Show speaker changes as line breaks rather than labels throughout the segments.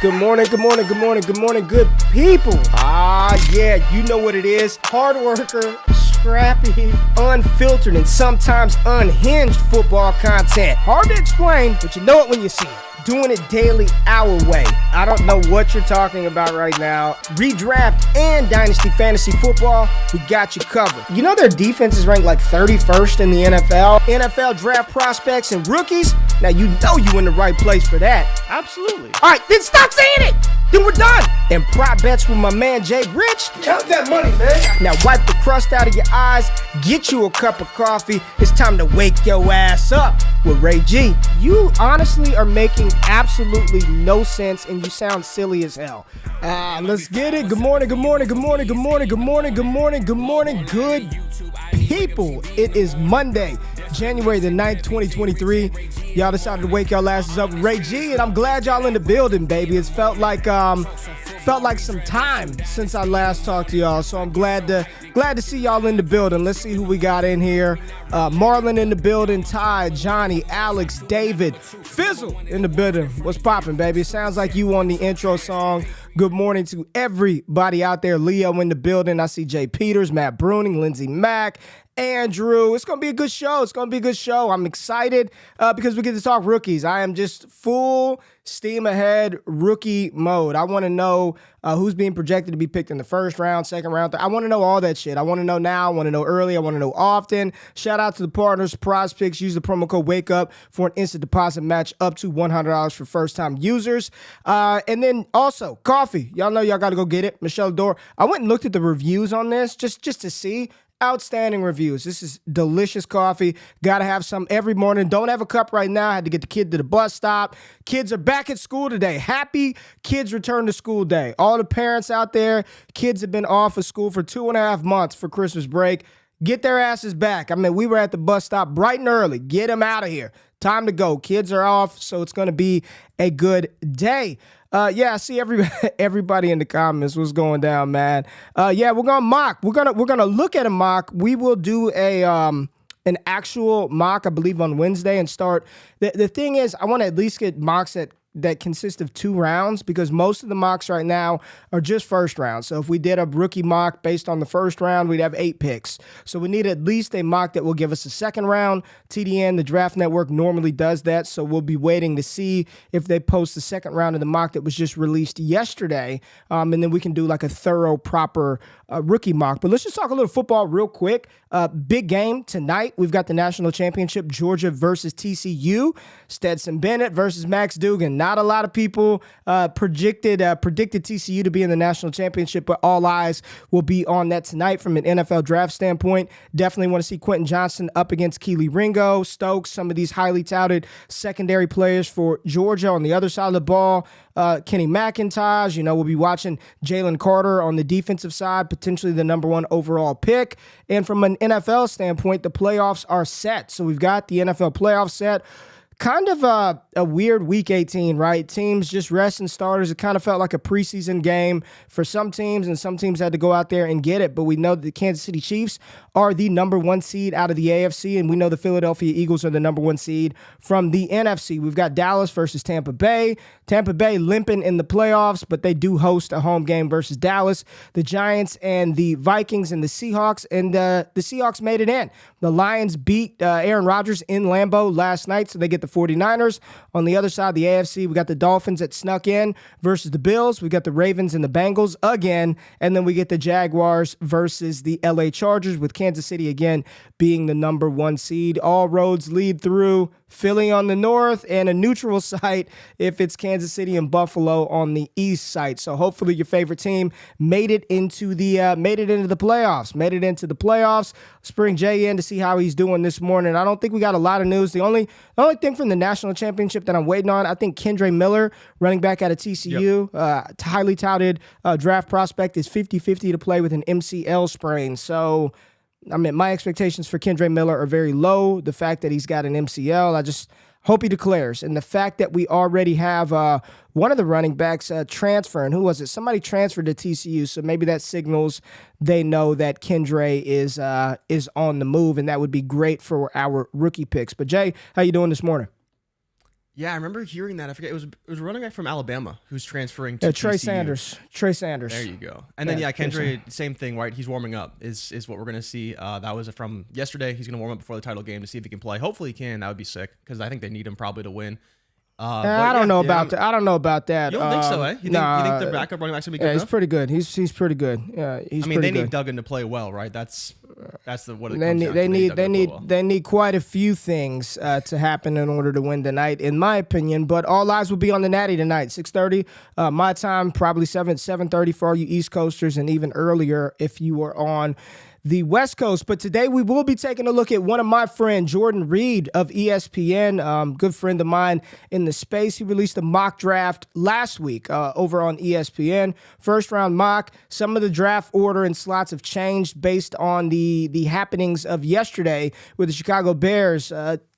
Good morning, good morning, good morning, good morning, good people. Yeah, you know what it is. Hard worker, scrappy, unfiltered, and sometimes unhinged football content. Hard to explain, but you know it when you see it. Doing it daily our way. I don't know what you're talking about right now. Redraft and Dynasty Fantasy Football, we got you covered. You know their defense is ranked like 31st in the NFL? NFL Draft Prospects and Rookies? Now you know you in the right place for that.
Absolutely.
All right, then stop saying it. Then we're done. And prop bets with my man Jay Rich.
Count that money, man.
Now wipe the crust out of your eyes, get you a cup of coffee. It's time to wake your ass up with Ray G. You honestly are making absolutely no sense and you sound silly as hell. Let's get it. Good morning, good morning, good morning, good morning, good morning, good morning, good morning, good people. It is Monday, January the 9th, 2023. Y'all decided to wake y'all asses up with Ray G, and I'm glad y'all in the building, baby. It's felt like some time since I last talked to y'all, so I'm glad to see y'all in the building. Let's see who we got in here. Marlon in the building, Ty, Johnny, Alex, David, Fizzle in the building. What's poppin', baby? It sounds like you on the intro song. Good morning to everybody out there. Leo in the building. I see Jay Peters, Matt Bruning, Lindsey Mack, Andrew. It's going to be a good show. It's going to be a good show. I'm excited because we get to talk rookies. I am just full steam ahead rookie mode. I want to know who's being projected to be picked in the first round, second round. I want to know all that shit. I want to know now. I want to know early. I want to know often. Shout out to the partners, Prize Picks. Use the promo code WAKEUP for an instant deposit match up to $100 for first-time users. And then also, coffee. Y'all know y'all got to go get it. Michelle Dore. I went and looked at the reviews on this just to see. Outstanding reviews. This is delicious coffee. Got to have some every morning. Don't have a cup right now. I had to get the kid to the bus stop. Kids are back at school today. Happy Kids Return to School Day. All the parents out there, kids have been off of school for 2.5 months for Christmas break. Get their asses back. I mean, we were at the bus stop bright and early. Get them out of here. Time to go. Kids are off, so it's going to be a good day. Yeah, I see everybody in the comments. What's going down, man? Yeah, we're gonna mock. We're gonna look at a mock. We will do an actual mock, I believe, on Wednesday and start. The thing is, I want to at least get mocks that consist of 2 rounds because most of the mocks right now are just first round. So if we did a rookie mock based on the first round, we'd have 8 picks. So we need at least a mock that will give us a second round. TDN, the Draft Network, normally does that. So we'll be waiting to see if they post the second round of the mock that was just released yesterday. And then we can do like a thorough, proper rookie mock. But let's just talk a little football real quick. Big game tonight. We've got the national championship, Georgia versus TCU. Stetson Bennett versus Max Duggan. Not a lot of people predicted TCU to be in the national championship, but all eyes will be on that tonight from an NFL draft standpoint. Definitely want to see Quentin Johnston up against Keely Ringo, Stokes, some of these highly touted secondary players for Georgia on the other side of the ball. Kenny McIntosh, we'll be watching Jalen Carter on the defensive side, potentially the number 1 overall pick. And from an NFL standpoint, the playoffs are set. So we've got the NFL playoffs set. Kind of a weird week 18, right? Teams just resting starters. It kind of felt like a preseason game for some teams, and some teams had to go out there and get it. But we know that the Kansas City Chiefs are the number 1 seed out of the AFC, and we know the Philadelphia Eagles are the number 1 seed from the NFC. We've got Dallas versus Tampa Bay. Tampa Bay limping in the playoffs, but they do host a home game versus Dallas. The Giants and the Vikings and the Seahawks, and the Seahawks made it in. The Lions beat Aaron Rodgers in Lambeau last night, so they get the 49ers. On the other side of the AFC, we got the Dolphins that snuck in versus the Bills. We got the Ravens and the Bengals again, and then we get the Jaguars versus the LA Chargers, with Kansas City again being the number 1 seed. All roads lead through Philly on the north and a neutral site if it's Kansas City and Buffalo on the east side. So hopefully your favorite team made it into the playoffs. Let's bring Jay in to see how he's doing this morning. I don't think we got a lot of news. The only thing from the national championship that I'm waiting on, I think Kendre Miller, running back out of TCU, highly touted draft prospect, is 50-50 to play with an MCL sprain. So I mean, my expectations for Kendre Miller are very low. The fact that he's got an MCL, I just hope he declares. And the fact that we already have one of the running backs transferring. Who was it? Somebody transferred to TCU, so maybe that signals they know that Kendre is on the move, and that would be great for our rookie picks. But Jay, how you doing this morning?
Yeah, I remember hearing that. I forget. It was a running back from Alabama who's transferring to
Trey
TCU.
Sanders. Trey Sanders.
There you go. And then, Kendra, same thing, right? He's warming up is what we're going to see. That was from yesterday. He's going to warm up before the title game to see if he can play. Hopefully he can. That would be sick because I think they need him probably to win.
I don't know about that. I don't know about that.
You don't think so, eh? You think the backup running back's going to be good enough?
He's pretty good. He's pretty good. Yeah,
they need Duggan to play well, right? That's what it comes down to.
They need quite a few things to happen in order to win tonight, in my opinion. But all eyes will be on the Natty tonight, 6:30 my time, probably 7:30 for all you East Coasters, and even earlier if you are on the West Coast. But today we will be taking a look at one of my friends, Jordan Reid of ESPN, good friend of mine in the space. He released a mock draft last week over on ESPN. First round mock. Some of the draft order and slots have changed based on the happenings of yesterday with the Chicago Bears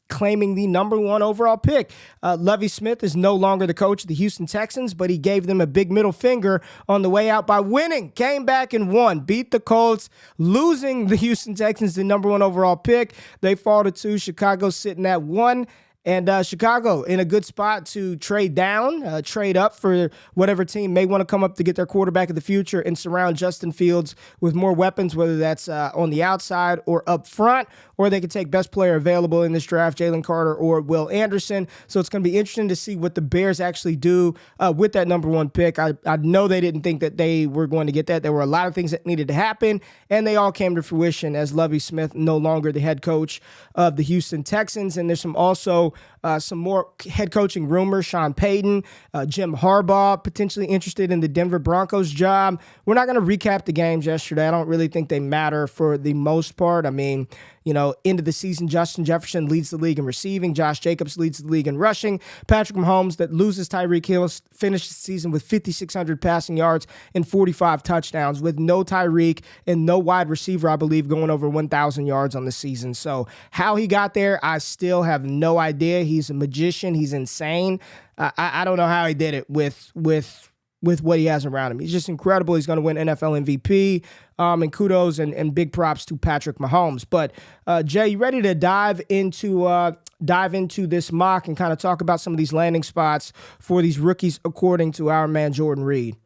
claiming the number 1 overall pick. Levis Smith is no longer the coach of the Houston Texans, but he gave them a big middle finger on the way out by winning. Came back and won. Beat the Colts, losing the Houston Texans the number 1 overall pick. They fall to 2. Chicago sitting at 1. And Chicago in a good spot to trade down, trade up for whatever team may want to come up to get their quarterback of the future and surround Justin Fields with more weapons, whether that's on the outside or up front, or they could take best player available in this draft, Jalen Carter or Will Anderson. So it's going to be interesting to see what the Bears actually do with that number 1 pick. I know they didn't think that they were going to get that. There were a lot of things that needed to happen, and they all came to fruition as Levis Smith no longer the head coach of the Houston Texans. And there's some more head coaching rumors. Sean Payton, Jim Harbaugh, potentially interested in the Denver Broncos job. We're not going to recap the games yesterday. I don't really think they matter for the most part. I mean, end of the season, Justin Jefferson leads the league in receiving. Josh Jacobs leads the league in rushing. Patrick Mahomes, that loses Tyreek Hill, finished the season with 5,600 passing yards and 45 touchdowns with no Tyreek and no wide receiver, I believe, going over 1,000 yards on the season. So how he got there, I still have no idea. He's a magician. He's insane. I don't know how he did it with what he has around him. He's just incredible. He's going to win NFL MVP. And kudos and big props to Patrick Mahomes. But Jay, you ready to dive into this mock and kind of talk about some of these landing spots for these rookies, according to our man Jordan Reid?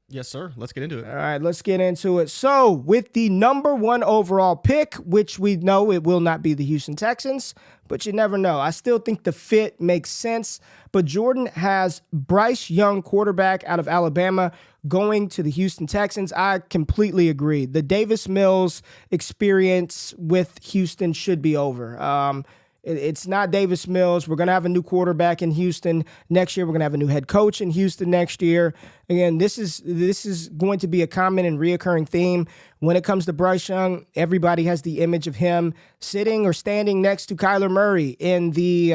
Yes, sir. Let's get into it.
All right, let's get into it. So with the number 1 overall pick, which we know it will not be the Houston Texans, but you never know. I still think the fit makes sense. But Jordan has Bryce Young, quarterback out of Alabama, going to the Houston Texans. I completely agree. The Davis Mills experience with Houston should be over. It's not Davis Mills. We're going to have a new quarterback in Houston next year. We're going to have a new head coach in Houston next year. Again, this is going to be a common and reoccurring theme. When it comes to Bryce Young, everybody has the image of him sitting or standing next to Kyler Murray in the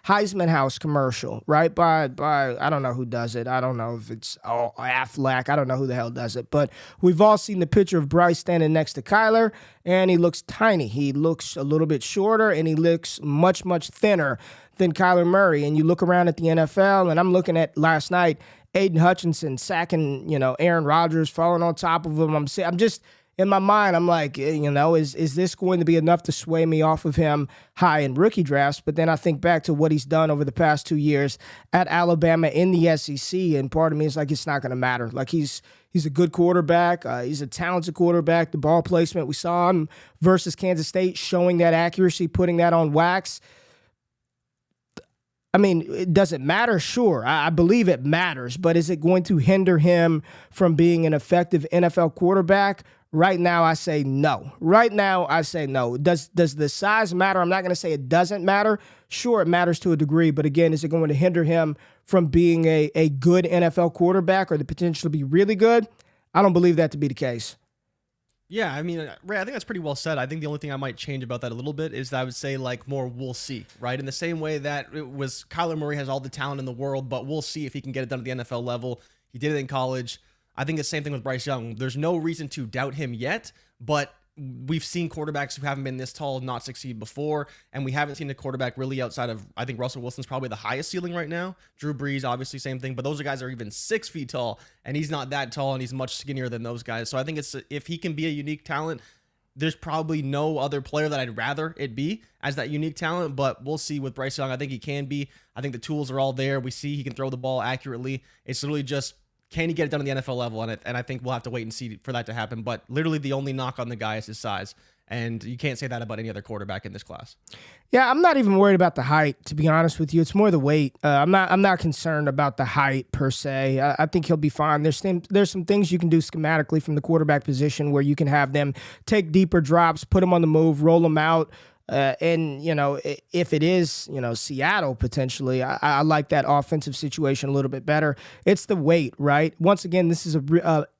Heisman House commercial, right? By I don't know who does it. I don't know if it's Affleck. I don't know who the hell does it. But we've all seen the picture of Bryce standing next to Kyler, and he looks tiny. He looks a little bit shorter, and he looks much, much thinner than Kyler Murray. And you look around at the NFL, and I'm looking at last night, Aiden Hutchinson sacking, Aaron Rodgers, falling on top of him. I'm just in my mind, I'm like, is this going to be enough to sway me off of him high in rookie drafts? But then I think back to what he's done over the past 2 years at Alabama in the SEC, and part of me is like, it's not going to matter. Like, he's a good quarterback. He's a talented quarterback. The ball placement, we saw him versus Kansas State, showing that accuracy, putting that on wax. I mean, does it matter? Sure. I believe it matters, but is it going to hinder him from being an effective NFL quarterback? Right now, I say no. Does the size matter? I'm not going to say it doesn't matter. Sure, it matters to a degree, but again, is it going to hinder him from being a good NFL quarterback or the potential to be really good? I don't believe that to be the case.
Yeah, I mean, Ray, I think that's pretty well said. I think the only thing I might change about that a little bit is that I would say, like, more we'll see, right? In the same way that it was Kyler Murray has all the talent in the world, but we'll see if he can get it done at the NFL level. He did it in college. I think the same thing with Bryce Young. There's no reason to doubt him yet, but we've seen quarterbacks who haven't been this tall not succeed before, and we haven't seen a quarterback really outside of, I think Russell Wilson's probably the highest ceiling right now. Drew Brees, obviously, same thing, but those guys are even 6 feet tall, and he's not that tall, and he's much skinnier than those guys. So I think it's if he can be a unique talent, there's probably no other player that I'd rather it be as that unique talent, but we'll see with Bryce Young. I think he can be. I think the tools are all there. We see he can throw the ball accurately. It's literally just, can he get it done at the NFL level? And I think we'll have to wait and see for that to happen. But literally the only knock on the guy is his size. And you can't say that about any other quarterback in this class.
Yeah, I'm not even worried about the height, to be honest with you. It's more the weight. I'm not concerned about the height per se. I think he'll be fine. There's some things you can do schematically from the quarterback position where you can have them take deeper drops, put them on the move, roll them out. And, if it is, Seattle potentially, I like that offensive situation a little bit better. It's the weight, right? Once again, this is an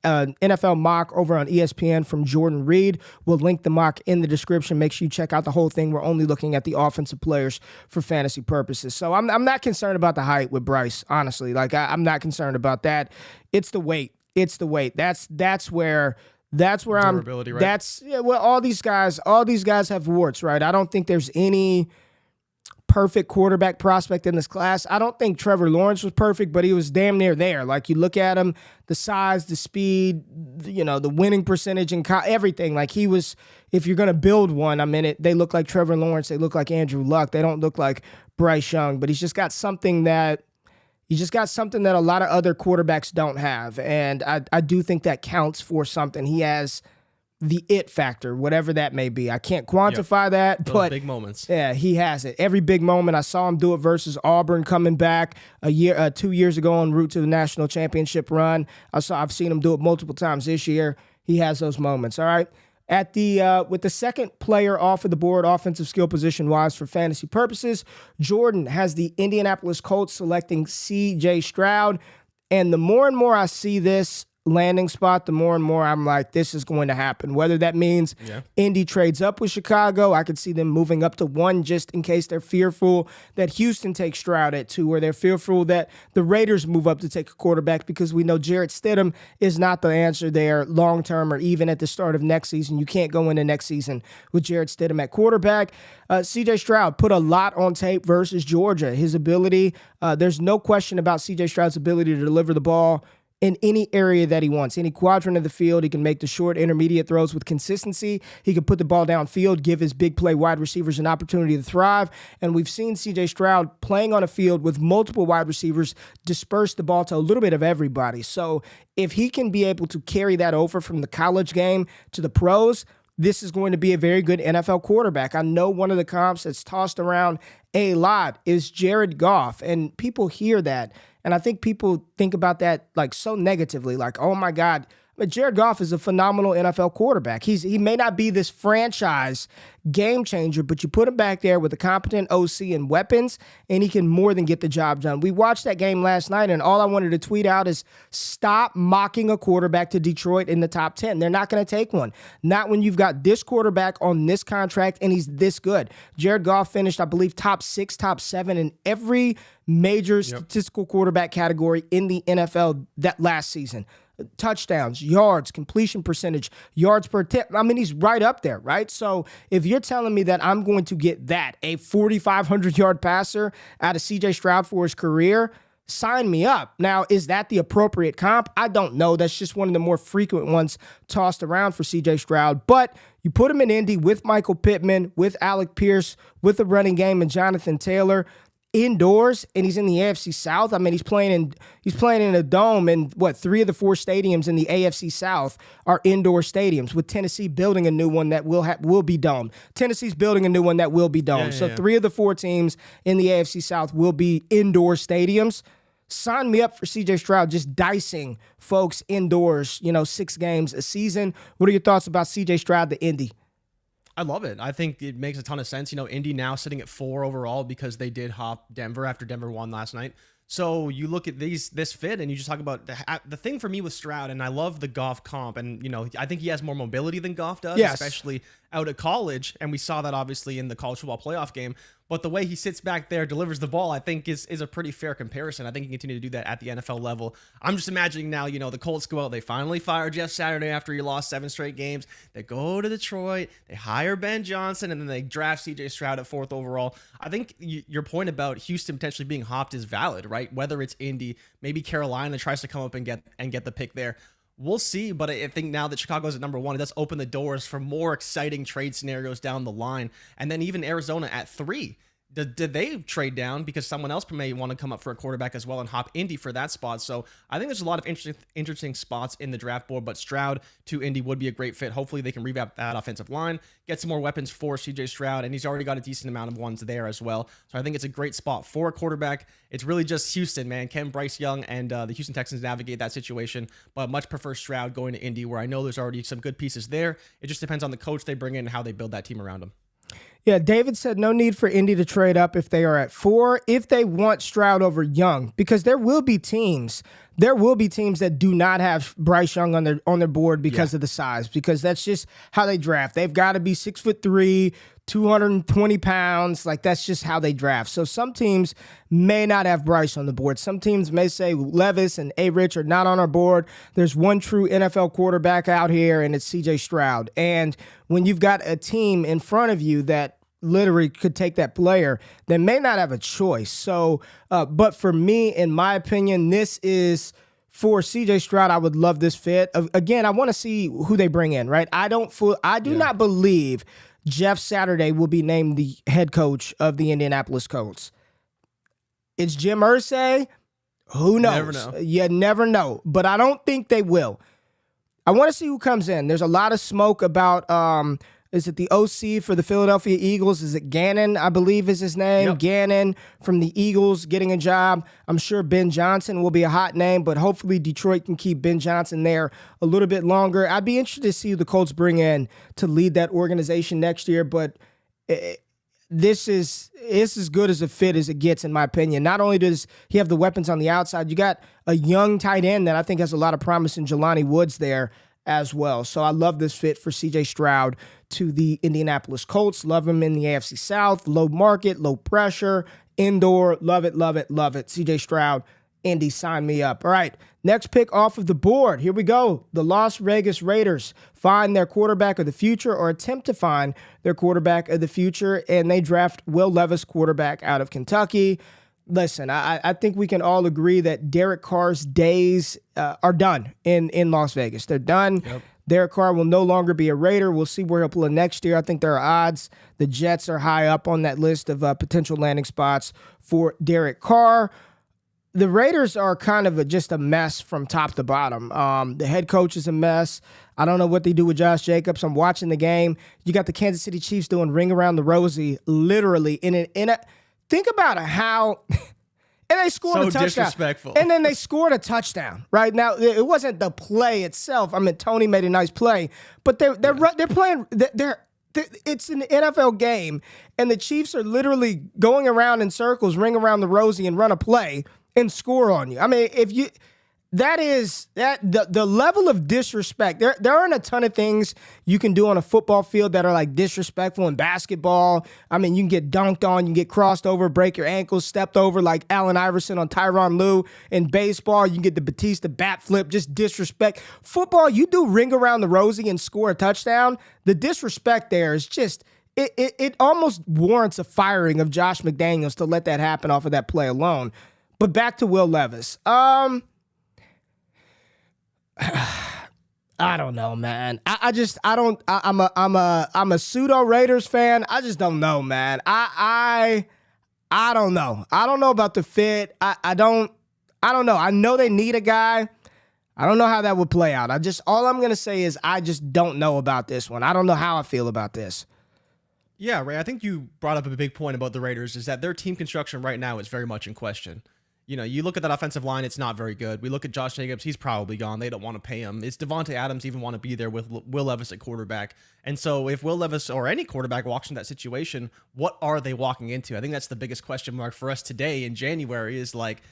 NFL mock over on ESPN from Jordan Reid. We'll link the mock in the description. Make sure you check out the whole thing. We're only looking at the offensive players for fantasy purposes. So I'm not concerned about the height with Bryce, honestly. Like, I'm not concerned about that. It's the weight. That's where
Durability, right?
Well, all these guys have warts, right? I don't think there's any perfect quarterback prospect in this class. I don't think Trevor Lawrence was perfect, but he was damn near there. Like, you look at him, the size, the speed, the winning percentage and everything. Like, he was, if you're going to build one, they look like Trevor Lawrence. They look like Andrew Luck. They don't look like Bryce Young, but he's just got something that a lot of other quarterbacks don't have. And I do think that counts for something. He has the it factor, whatever that may be. I can't quantify that,
those
but
big moments.
Yeah, he has it. Every big moment. I saw him do it versus Auburn coming back 2 years ago en route to the national championship run. I've seen him do it multiple times this year. He has those moments. All right. With the second player off of the board, offensive skill position wise for fantasy purposes, Jordan has the Indianapolis Colts selecting C.J. Stroud. And the more and more I see this landing spot, the more and more I'm like, this is going to happen. Whether that means Indy trades up with Chicago, I could see them moving up to 1 just in case they're fearful that Houston takes Stroud at 2, or they're fearful that the Raiders move up to take a quarterback, because we know Jarrett Stidham is not the answer there long-term or even at the start of next season. You can't go into next season with Jarrett Stidham at quarterback. C.J. Stroud put a lot on tape versus Georgia. His ability, there's no question about C.J. Stroud's ability to deliver the ball in any area that he wants, any quadrant of the field. He can make the short, intermediate throws with consistency. He can put the ball downfield, give his big play wide receivers an opportunity to thrive. And we've seen C.J. Stroud playing on a field with multiple wide receivers disperse the ball to a little bit of everybody. So if he can be able to carry that over from the college game to the pros, this is going to be a very good NFL quarterback. I know one of the comps that's tossed around a lot is Jared Goff, and people hear that. And I think people think about that like so negatively, like, oh my God, but Jared Goff is a phenomenal NFL quarterback. He may not be this franchise game changer, but you put him back there with a competent OC and weapons, and he can more than get the job done. We watched that game last night, and all I wanted to tweet out is stop mocking a quarterback to Detroit in the top 10. They're not going to take one. Not when you've got this quarterback on this contract, and he's this good. Jared Goff finished, I believe, top 6, top 7 in every major statistical quarterback category in the NFL that last season. Touchdowns, yards, completion percentage, yards per attempt. I mean, he's right up there, right? So if you're telling me that I'm going to get a 4,500-yard passer out of C.J. Stroud for his career, sign me up. Now, is that the appropriate comp? I don't know. That's just one of the more frequent ones tossed around for C.J. Stroud. But you put him in Indy with Michael Pittman, with Alec Pierce, with the running game and Jonathan Taylor, indoors, and he's in the AFC South. I mean, he's playing in a dome, and 3 of the 4 stadiums in the AFC South are indoor stadiums, with Tennessee building a new one that will be domed. Tennessee's building a new one that will be domed. So 3 of the 4 teams in the AFC South will be indoor stadiums. Sign me up for C.J. Stroud just dicing folks indoors, 6 games a season. What are your thoughts about C.J. Stroud to Indy?
I love it. I think it makes a ton of sense. Indy now sitting at 4 overall because they did hop Denver after Denver won last night. So you look at this fit, and you just talk about the thing for me with Stroud, and I love the Goff comp, and I think he has more mobility than Goff does, especially out of college, and we saw that obviously in the college football playoff game. But the way he sits back there, delivers the ball, I think is a pretty fair comparison. I think he can continue to do that at the NFL level. I'm just imagining now, the Colts go out, they finally fire Jeff Saturday after he lost 7 straight games. They go to Detroit, they hire Ben Johnson, and then they draft C.J. Stroud at 4th overall. I think your point about Houston potentially being hopped is valid, right? Whether it's Indy, maybe Carolina tries to come up and get the pick there. We'll see, but I think now that Chicago's at number 1, it does open the doors for more exciting trade scenarios down the line. And then even Arizona at 3. Did they trade down because someone else may want to come up for a quarterback as well and hop Indy for that spot? So I think there's a lot of interesting spots in the draft board, but Stroud to Indy would be a great fit. Hopefully they can revamp that offensive line, get some more weapons for CJ Stroud, and he's already got a decent amount of ones there as well. So I think it's a great spot for a quarterback. It's really just Houston, man. Can Bryce Young and the Houston Texans navigate that situation? But much prefer Stroud going to Indy, where I know there's already some good pieces there. It just depends on the coach they bring in and how they build that team around him.
Yeah, David said no need for Indy to trade up if they are at 4, if they want Stroud over Young, because there will be teams that do not have Bryce Young on their board because of the size, because that's just how they draft. They've got to be 6'3", 220 pounds. Like, that's just how they draft. So some teams may not have Bryce on the board. Some teams may say Levis and A-Rich are not on our board. There's one true NFL quarterback out here, and it's CJ Stroud. And when you've got a team in front of you that literally could take that player, they may not have a choice. So, but for me, in my opinion, this is for CJ Stroud. I would love this fit. Again, I want to see who they bring in, right? I do not believe Jeff Saturday will be named the head coach of the Indianapolis Colts. It's Jim Irsay. Who knows?
Never know.
You never know. But I don't think they will. I want to see who comes in. There's a lot of smoke about is it the OC for the Philadelphia Eagles? Is it Gannon, I believe is his name?
Yep.
Gannon from the Eagles getting a job. I'm sure Ben Johnson will be a hot name, but hopefully Detroit can keep Ben Johnson there a little bit longer. I'd be interested to see who the Colts bring in to lead that organization next year, but this is as good as a fit as it gets, in my opinion. Not only does he have the weapons on the outside, you got a young tight end that I think has a lot of promise in Jelani Woods there as well. So I love this fit for CJ Stroud to the Indianapolis Colts. Love him in the AFC South. Low market, low pressure, indoor. Love it, love it, love it. CJ Stroud, Indy, sign me up. All right, next pick off of the board. Here we go. The Las Vegas Raiders find their quarterback of the future, or attempt to find their quarterback of the future, and they draft Will Levis, quarterback out of Kentucky. Listen, I think we can all agree that Derek Carr's days are done in Las Vegas. They're done. Yep. Derek Carr will no longer be a Raider. We'll see where he'll play next year. I think there are odds. The Jets are high up on that list of potential landing spots for Derek Carr. The Raiders are kind of just a mess from top to bottom. The head coach is a mess. I don't know what they do with Josh Jacobs. I'm watching the game. You got the Kansas City Chiefs doing ring around the Rosie, literally in a. Think about how, and they scored a touchdown.
Disrespectful.
And then they scored a touchdown. Right now, it wasn't the play itself. I mean, Tony made a nice play, but they're playing. It's an NFL game, and the Chiefs are literally going around in circles, ring around the Rosie, and run a play and score on you. I mean, the level of disrespect. There aren't a ton of things you can do on a football field that are like disrespectful in basketball. I mean, you can get dunked on, you can get crossed over, break your ankles, stepped over like Allen Iverson on Tyronn Lue. In baseball, you can get the Batista bat flip, just disrespect. Football, you do ring around the Rosie and score a touchdown. The disrespect there is just, it almost warrants a firing of Josh McDaniels to let that happen off of that play alone. But back to Will Levis. I don't know, man. I'm a pseudo Raiders fan. I just don't know, man. I don't know. I don't know about the fit. I don't know. I know they need a guy. I don't know how that would play out. All I'm going to say is I just don't know about this one. I don't know how I feel about this.
Yeah, Ray, I think you brought up a big point about the Raiders, is that their team construction right now is very much in question. You know, you look at that offensive line, it's not very good. We look at Josh Jacobs, he's probably gone. They don't want to pay him. Is Devontae Adams even want to be there with Will Levis at quarterback? And so if Will Levis or any quarterback walks into that situation, what are they walking into? I think that's the biggest question mark for us today in January, is like,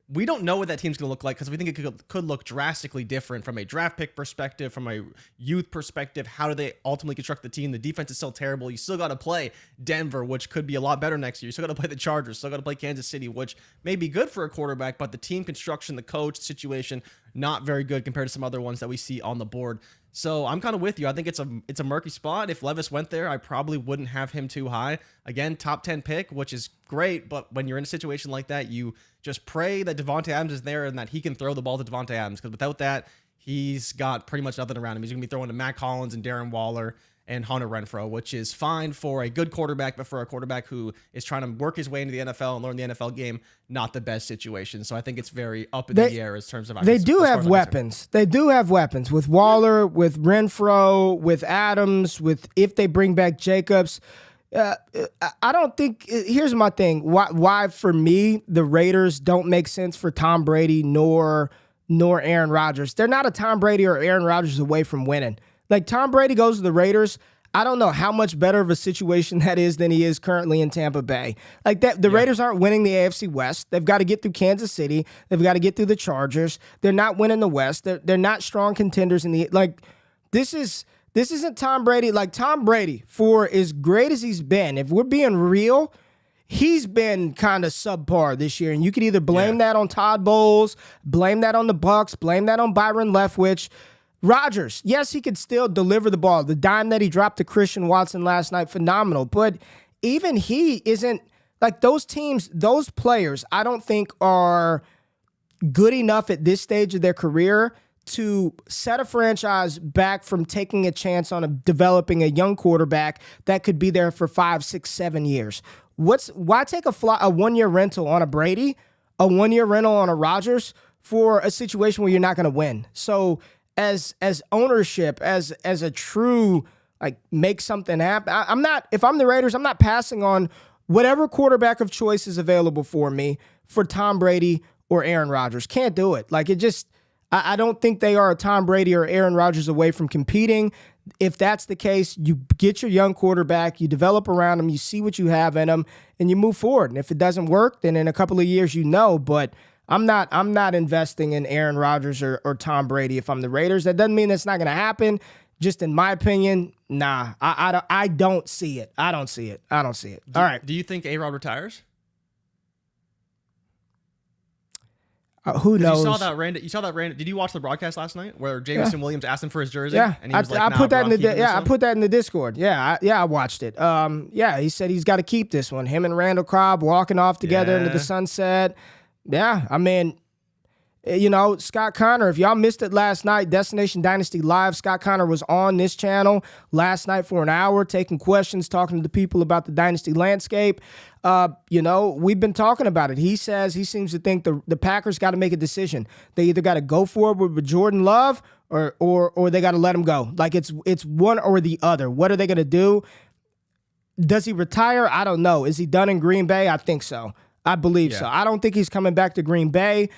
we don't know what that team's going to look like, because we think it could look drastically different from a draft pick perspective, from a youth perspective. How do they ultimately construct the team? The defense is still terrible. You still got to play Denver, which could be a lot better next year. You still got to play the Chargers. Still got to play Kansas City, which may be good for a quarterback, but the team construction, the coach situation, not very good compared to some other ones that we see on the board. So I'm kind of with you. I think it's a murky spot. If Levis went there, I probably wouldn't have him too high. Again, top 10 pick, which is great, but when you're in a situation like that, you just pray that Devontae Adams is there and that he can throw the ball to Devontae Adams, because without that, he's got pretty much nothing around him. He's going to be throwing to Matt Collins and Darren Waller and Hunter Renfrow, which is fine for a good quarterback, but for a quarterback who is trying to work his way into the NFL and learn the NFL game, not the best situation. So I think it's very up in the air in terms of.
They do have weapons. They do have weapons with Waller, with Renfrow, with Adams, with if they bring back Jacobs. I don't think. Here's my thing. Why for me the Raiders don't make sense for Tom Brady nor Aaron Rodgers. They're not a Tom Brady or Aaron Rodgers away from winning. Like, Tom Brady goes to the Raiders, I don't know how much better of a situation that is than he is currently in Tampa Bay. Like, that, the Raiders aren't winning the AFC West. They've got to get through Kansas City. They've got to get through the Chargers. They're not winning the West. They're not strong contenders in the, like, this isn't Tom Brady. Like, Tom Brady, for as great as he's been, if we're being real, he's been kind of subpar this year. And you could either blame that on Todd Bowles, blame that on the Bucks, blame that on Byron Leftwich. Rodgers, yes, he could still deliver the ball. The dime that he dropped to Christian Watson last night, phenomenal. But even he isn't, like, those teams, those players, I don't think are good enough at this stage of their career to set a franchise back from taking a chance on developing a young quarterback that could be there for 5, 6, 7 years. Why take a 1-year rental on a Brady, a 1-year rental on a Rodgers for a situation where you're not going to win? So as ownership, as a true, like, make something happen, I'm not, if I'm the Raiders, I'm not passing on whatever quarterback of choice is available for me for Tom Brady or Aaron Rodgers. Can't do it. Like, it just, I don't think they are a Tom Brady or Aaron Rodgers away from competing. If that's the case, you get your young quarterback, you develop around him, you see what you have in him, and you move forward. And if it doesn't work, then in a couple of years, but I'm not investing in Aaron Rodgers or Tom Brady if I'm the Raiders. That doesn't mean that's not going to happen. Just in my opinion, nah, I don't see it. I don't see it. All right.
Do you think A-Rod retires?
Who knows?
You saw that random. Did you watch the broadcast last night where Jameson Williams asked him for his jersey?
Yeah,
and he was
I put that in the I put that in the Discord. I watched it. He said he's got to keep this one. Him and Randall Cobb walking off together into the sunset. Yeah, I mean, Scott Connor, if y'all missed it last night, Destination Dynasty Live, Scott Connor was on this channel last night for an hour, taking questions, talking to the people about the Dynasty landscape. We've been talking about it. He says he seems to think the Packers got to make a decision. They either got to go forward with Jordan Love or they got to let him go. Like, it's one or the other. What are they going to do? Does he retire? I don't know. Is he done in Green Bay? I think so. I believe so. I don't think he's coming back to Green Bay.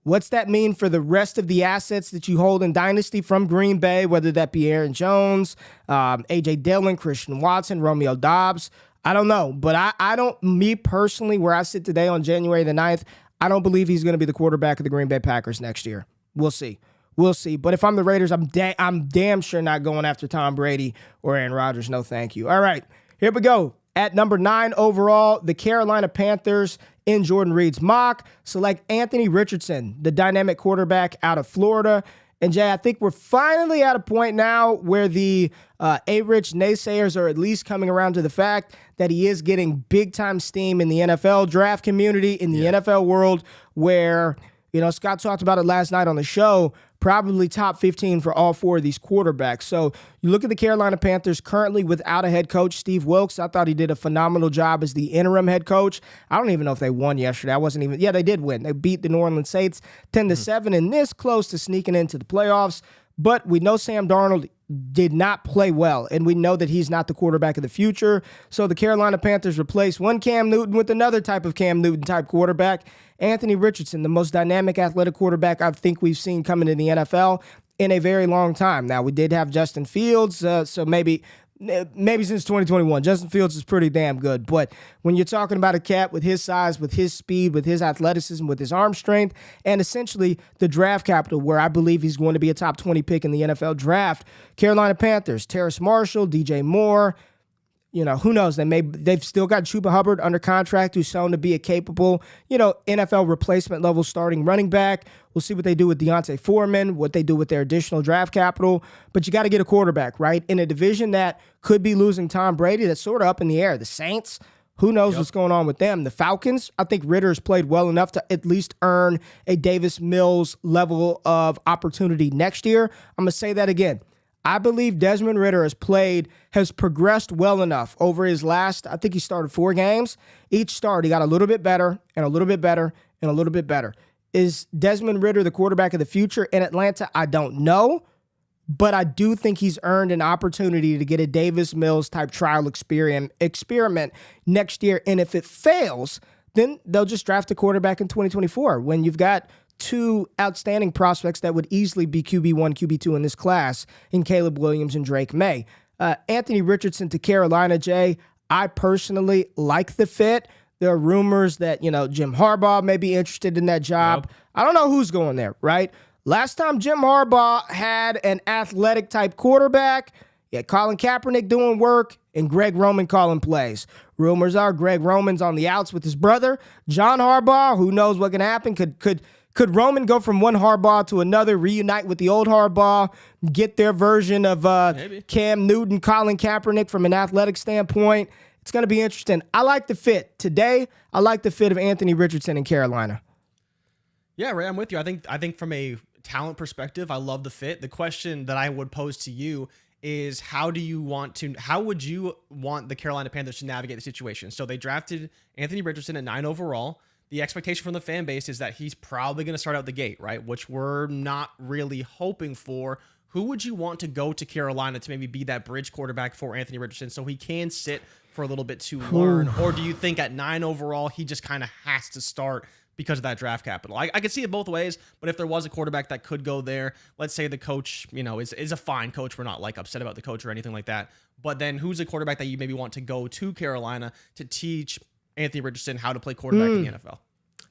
What's that mean for the rest of the assets that you hold in Dynasty from Green Bay, whether that be Aaron Jones, A.J. Dillon, Christian Watson, Romeo Doubs? I don't know. But I don't, me personally, where I sit today on January the 9th, I don't believe he's going to be the quarterback of the Green Bay Packers next year. We'll see. But if I'm the Raiders, I'm damn sure not going after Tom Brady or Aaron Rodgers. No, thank you. All right, here we go. At number 9 overall, the Carolina Panthers in Jordan Reid's mock select Anthony Richardson, the dynamic quarterback out of Florida. And Jay, I think we're finally at a point now where the A-Rich naysayers are at least coming around to the fact that he is getting big-time steam in the NFL draft community, in the NFL world, where, Scott talked about it last night on the show, probably top 15 for all 4 of these quarterbacks. So you look at the Carolina Panthers currently without a head coach, Steve Wilkes. I thought he did a phenomenal job as the interim head coach. I don't even know if they won yesterday. They did win. They beat the New Orleans Saints 10-7 and this close to sneaking into the playoffs. But we know Sam Darnold did not play well, and we know that he's not the quarterback of the future. So the Carolina Panthers replaced one Cam Newton with another type of Cam Newton type quarterback, Anthony Richardson, the most dynamic athletic quarterback I think we've seen coming to the NFL in a very long time. Now, we did have Justin Fields, so maybe since 2021. Justin Fields is pretty damn good. But when you're talking about a cat with his size, with his speed, with his athleticism, with his arm strength, and essentially the draft capital where I believe he's going to be a top 20 pick in the NFL draft, Carolina Panthers, Terrace Marshall, DJ Moore, who knows? They've still got Chuba Hubbard under contract, who's shown to be a capable, NFL replacement level starting running back. We'll see what they do with Deontay Foreman, what they do with their additional draft capital. But you got to get a quarterback, right? In a division that could be losing Tom Brady, that's sort of up in the air. The Saints, Who knows what's going on with them? The Falcons, I think Ritter has played well enough to at least earn a Davis Mills level of opportunity next year. I'm going to say that again. I believe Desmond Ritter has progressed well enough over his last, I think he started 4 games. Each start, he got a little bit better and a little bit better and a little bit better. Is Desmond Ritter the quarterback of the future in Atlanta? I don't know. But I do think he's earned an opportunity to get a Davis Mills type trial experiment next year. And if it fails, then they'll just draft a quarterback in 2024 when you've got 2 outstanding prospects that would easily be QB1, QB2 in this class in Caleb Williams and Drake May. Anthony Richardson to Carolina, Jay, I personally like the fit. There are rumors that, Jim Harbaugh may be interested in that job. Yep. I don't know who's going there, right? Last time Jim Harbaugh had an athletic type quarterback, he had Colin Kaepernick doing work and Greg Roman calling plays. Rumors are Greg Roman's on the outs with his brother, John Harbaugh. Who knows what can happen? Could Roman go from one Harbaugh to another, reunite with the old Harbaugh, get their version of Cam Newton, Colin Kaepernick from an athletic standpoint? It's going to be interesting. I like the fit. Today, I like the fit of Anthony Richardson in Carolina.
Yeah, Ray, I'm with you. I think from a talent perspective, I love the fit. The question that I would pose to you is how would you want the Carolina Panthers to navigate the situation? So they drafted Anthony Richardson at 9 overall. The expectation from the fan base is that he's probably going to start out the gate, right? Which we're not really hoping for. Who would you want to go to Carolina to maybe be that bridge quarterback for Anthony Richardson so he can sit for a little bit to learn? Or do you think at 9 overall, he just kind of has to start because of that draft capital? I could see it both ways, but if there was a quarterback that could go there, let's say the coach, is a fine coach. We're not upset about the coach or anything like that. But then who's a quarterback that you maybe want to go to Carolina to teach Anthony Richardson how to play quarterback in the NFL?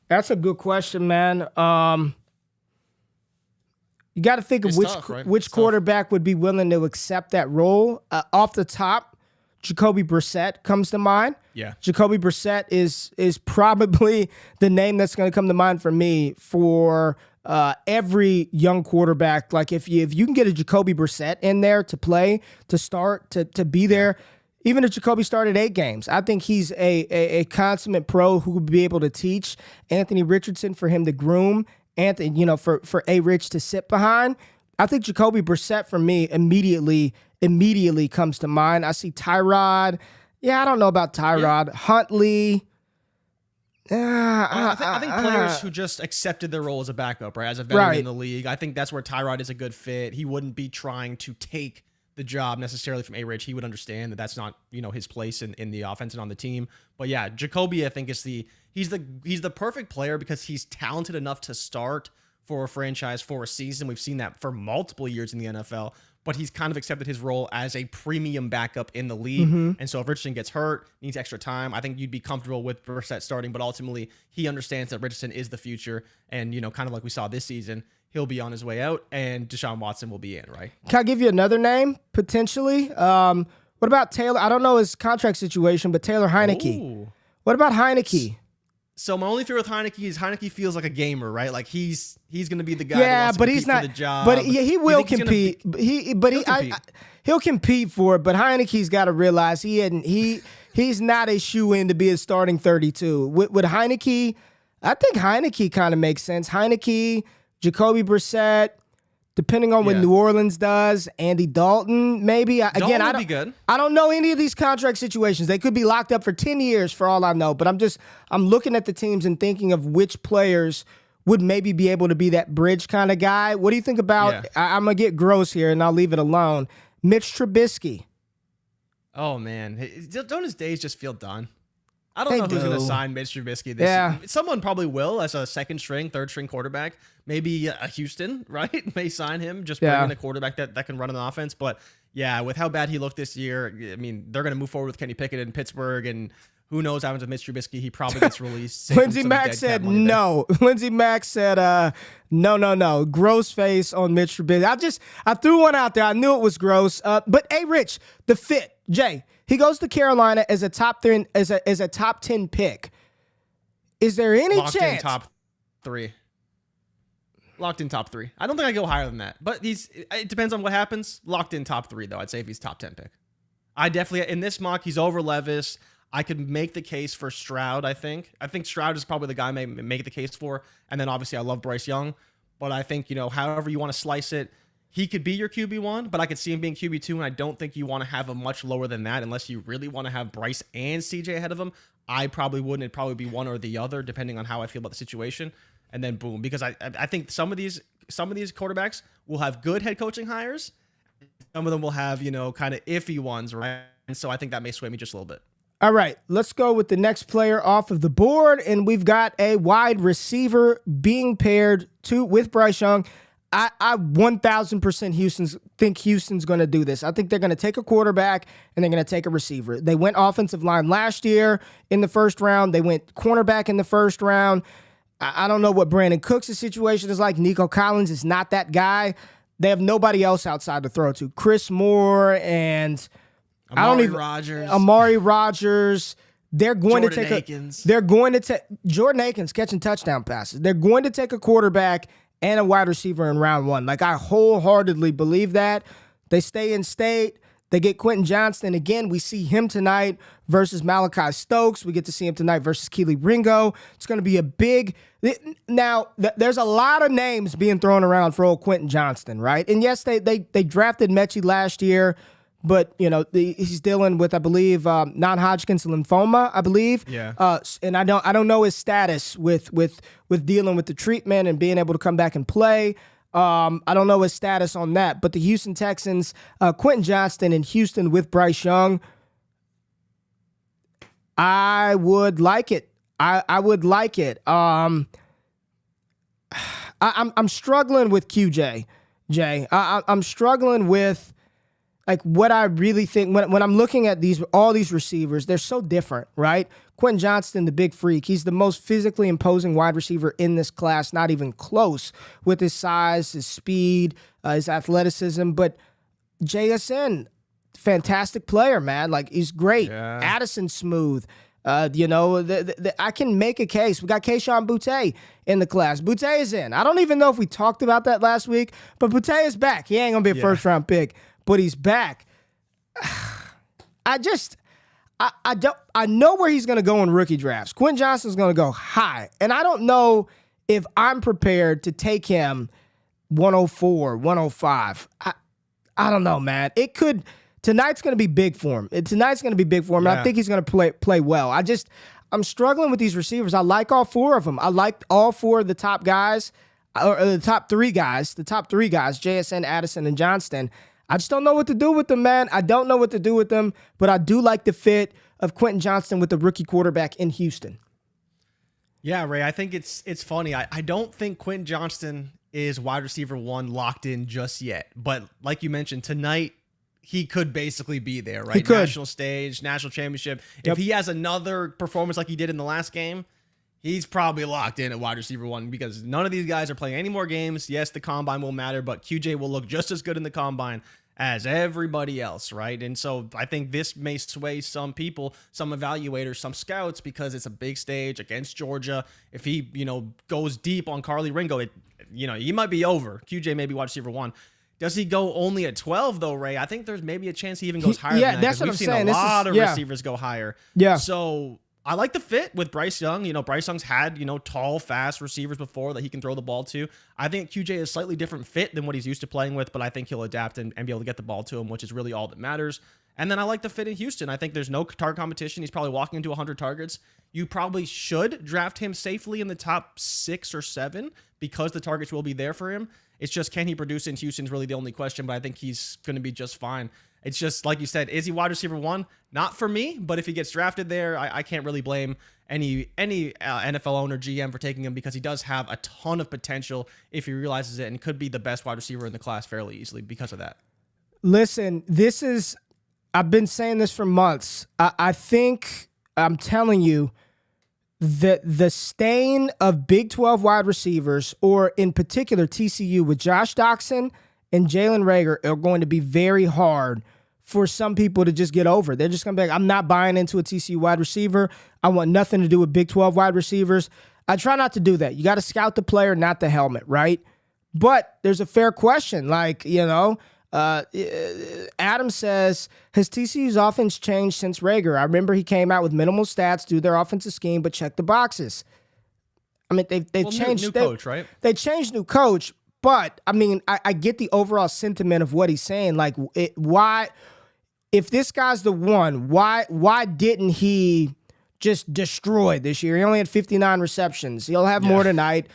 That's a good question, man. You got to think of which quarterback would be willing to accept that role. Off the top, Jacoby Brissett comes to mind.
Yeah.
Jacoby Brissett is probably the name that's going to come to mind for me for every young quarterback. Like if you can get a Jacoby Brissett in there to play, to start, to be there, even if Jacoby started 8 games, I think he's a consummate pro who would be able to teach Anthony Richardson for him to groom, Anthony, for A-Rich to sit behind. I think Jacoby Brissett for me immediately comes to mind. I see Tyrod. Yeah, I don't know about Tyrod. Yeah. Huntley.
I think players who just accepted their role as a backup, right, as a veteran in the league, I think that's where Tyrod is a good fit. He wouldn't be trying to take the job necessarily from A-Rich. He would understand that that's not, his place in the offense and on the team. But yeah, Jacoby, I think he's the perfect player because he's talented enough to start for a franchise for a season. We've seen that for multiple years in the NFL, but he's kind of accepted his role as a premium backup in the league. Mm-hmm. And so if Richardson gets hurt, needs extra time, I think you'd be comfortable with Brissett starting, but ultimately he understands that Richardson is the future. And, kind of like we saw this season, he'll be on his way out and Deshaun Watson will be in, right?
Can I give you another name, potentially? What about Taylor? I don't know his contract situation, but Taylor Heineke. Ooh. What about Heineke?
So my only fear with Heineke is Heineke feels like a gamer, right? Like he's going to be the guy that wants to compete for the job.
But he will compete. He'll compete for it. But Heineke's got to realize he's not a shoe-in to be a starting 32. With Heineke, I think Heineke kind of makes sense. Heineke, Jacoby Brissett, depending on what New Orleans does, Andy Dalton, maybe. I don't know any of these contract situations. They could be locked up for 10 years for all I know. But I'm looking at the teams and thinking of which players would maybe be able to be that bridge kind of guy. What do you think about, I'm going to get gross here and I'll leave it alone, Mitch Trubisky?
Oh, man. Don't his days just feel done? I don't know who's going to sign Mitch Trubisky this year. Someone probably will as a second string, third string quarterback. Maybe Houston, right? May sign him, just bring in a quarterback that can run an offense. But yeah, with how bad he looked this year, I mean, they're going to move forward with Kenny Pickett in Pittsburgh, and who knows what happens with Mitch Trubisky. He probably gets released.
Lindsey Mack said no. Lindsey Mack said no. Gross face on Mitch Trubisky. I threw one out there. I knew it was gross. But hey, Rich, the fit, Jay. He goes to Carolina as a top 10 pick. Is there any chance?
Locked in top 3. Locked in top 3. I don't think I go higher than that. But it depends on what happens. Locked in top 3 though. I'd say if he's top 10 pick. I definitely in this mock he's over Levis. I could make the case for Stroud, I think. I think Stroud is probably the guy I may make the case for. And then obviously I love Bryce Young. But I think, however you want to slice it, he could be your QB1, but I could see him being QB2, and I don't think you want to have him much lower than that unless you really want to have Bryce and CJ ahead of him. I probably wouldn't. It'd probably be one or the other, depending on how I feel about the situation. And then boom, because I think some of these quarterbacks will have good head coaching hires. Some of them will have, kind of iffy ones, right? And so I think that may sway me just a little bit.
All right, let's go with the next player off of the board, and we've got a wide receiver being paired with Bryce Young. I 1,000% think Houston's going to do this. I think they're going to take a quarterback and they're going to take a receiver. They went offensive line last year in the first round. They went cornerback in the first round. I don't know what Brandon Cooks' situation is like. Nico Collins is not that guy. They have nobody else outside to throw to. Chris Moore and Amari Rodgers. They're going
Jordan
to take
Akins.
Jordan Akins catching touchdown passes. They're going to take a quarterback and a wide receiver in round one. Like, I wholeheartedly believe that. They stay in state. They get Quentin Johnston. Again, we see him tonight versus Malachi Stokes. We get to see him tonight versus Keely Ringo. It's going to be a big... Now, there's a lot of names being thrown around for old Quentin Johnston, right? And yes, they drafted Mechie last year, but, he's dealing with, I believe, non-Hodgkin's lymphoma, I believe.
Yeah.
And I don't know his status with dealing with the treatment and being able to come back and play. I don't know his status on that. But the Houston Texans, Quentin Johnston in Houston with Bryce Young, I would like it. I would like it. I'm struggling with QJ, Jay. I'm struggling with like what I really think when I'm looking at all these receivers. They're so different, right? Quentin Johnston, the big freak. He's the most physically imposing wide receiver in this class, not even close with his size, his speed, his athleticism. But JSN, fantastic player, man. Like, he's great.
Yeah.
Addison, smooth. I can make a case. We got Kayshon Boutte in the class. Boutte is in. I don't even know if we talked about that last week, but Boutte is back. He ain't going to be a first-round pick, but he's back. I know where he's going to go in rookie drafts. Quentin Johnston's going to go high, and I don't know if I'm prepared to take him 104, 105. I don't know, man. Tonight's going to be big for him. And I think he's going to play well. I'm struggling with these receivers. I like all four of them. I like all four of the top guys, or the top three guys, JSN, Addison, and Johnston. I just don't know what to do with them, man. I don't know what to do with them, but I do like the fit of Quentin Johnston with the rookie quarterback in Houston.
Yeah, Ray, I think it's funny. I don't think Quentin Johnston is wide receiver one locked in just yet. But like you mentioned, tonight, he could basically be there, right?
He could.
National stage, national championship. If he has another performance like he did in the last game, he's probably locked in at wide receiver one because none of these guys are playing any more games. Yes, the combine will matter, but QJ will look just as good in the combine as everybody else, right? And so I think this may sway some people, some evaluators, some scouts, because it's a big stage against Georgia. If he, goes deep on Carly Ringo, he might be over. QJ may be wide receiver one. Does he go only at 12, though, Ray? I think there's maybe a chance he even goes higher than that.
That's what I'm saying.
We've seen a lot of receivers go higher.
Yeah.
So I like the fit with Bryce Young. Bryce Young's had, tall, fast receivers before that he can throw the ball to. I think QJ is a slightly different fit than what he's used to playing with, but I think he'll adapt and be able to get the ball to him, which is really all that matters. And then I like the fit in Houston. I think there's no target competition. He's probably walking into 100 targets. You probably should draft him safely in the top 6 or 7 because the targets will be there for him. It's just, can he produce in Houston is really the only question, but I think he's going to be just fine. It's just, like you said, is he wide receiver one? Not for me, but if he gets drafted there, I can't really blame any NFL owner, GM for taking him because he does have a ton of potential if he realizes it and could be the best wide receiver in the class fairly easily because of that.
Listen, I've been saying this for months. I think, I'm telling you, the stain of Big 12 wide receivers, or in particular TCU with Josh Doxson and Jalen Reagor, are going to be very hard for some people to just get over. They're just going to be like, I'm not buying into a TCU wide receiver. I want nothing to do with Big 12 wide receivers. I try not to do that. You got to scout the player, not the helmet, right? But there's a fair question. Like, Adam says, has TCU's offense changed since Rager? I remember he came out with minimal stats, do their offensive scheme, but check the boxes. I mean, they've changed.
New coach, right?
They changed new coach, but I mean, I get the overall sentiment of what he's saying. Like, why, if this guy's the one, why didn't he just destroy this year? He only had 59 receptions. He'll have more tonight.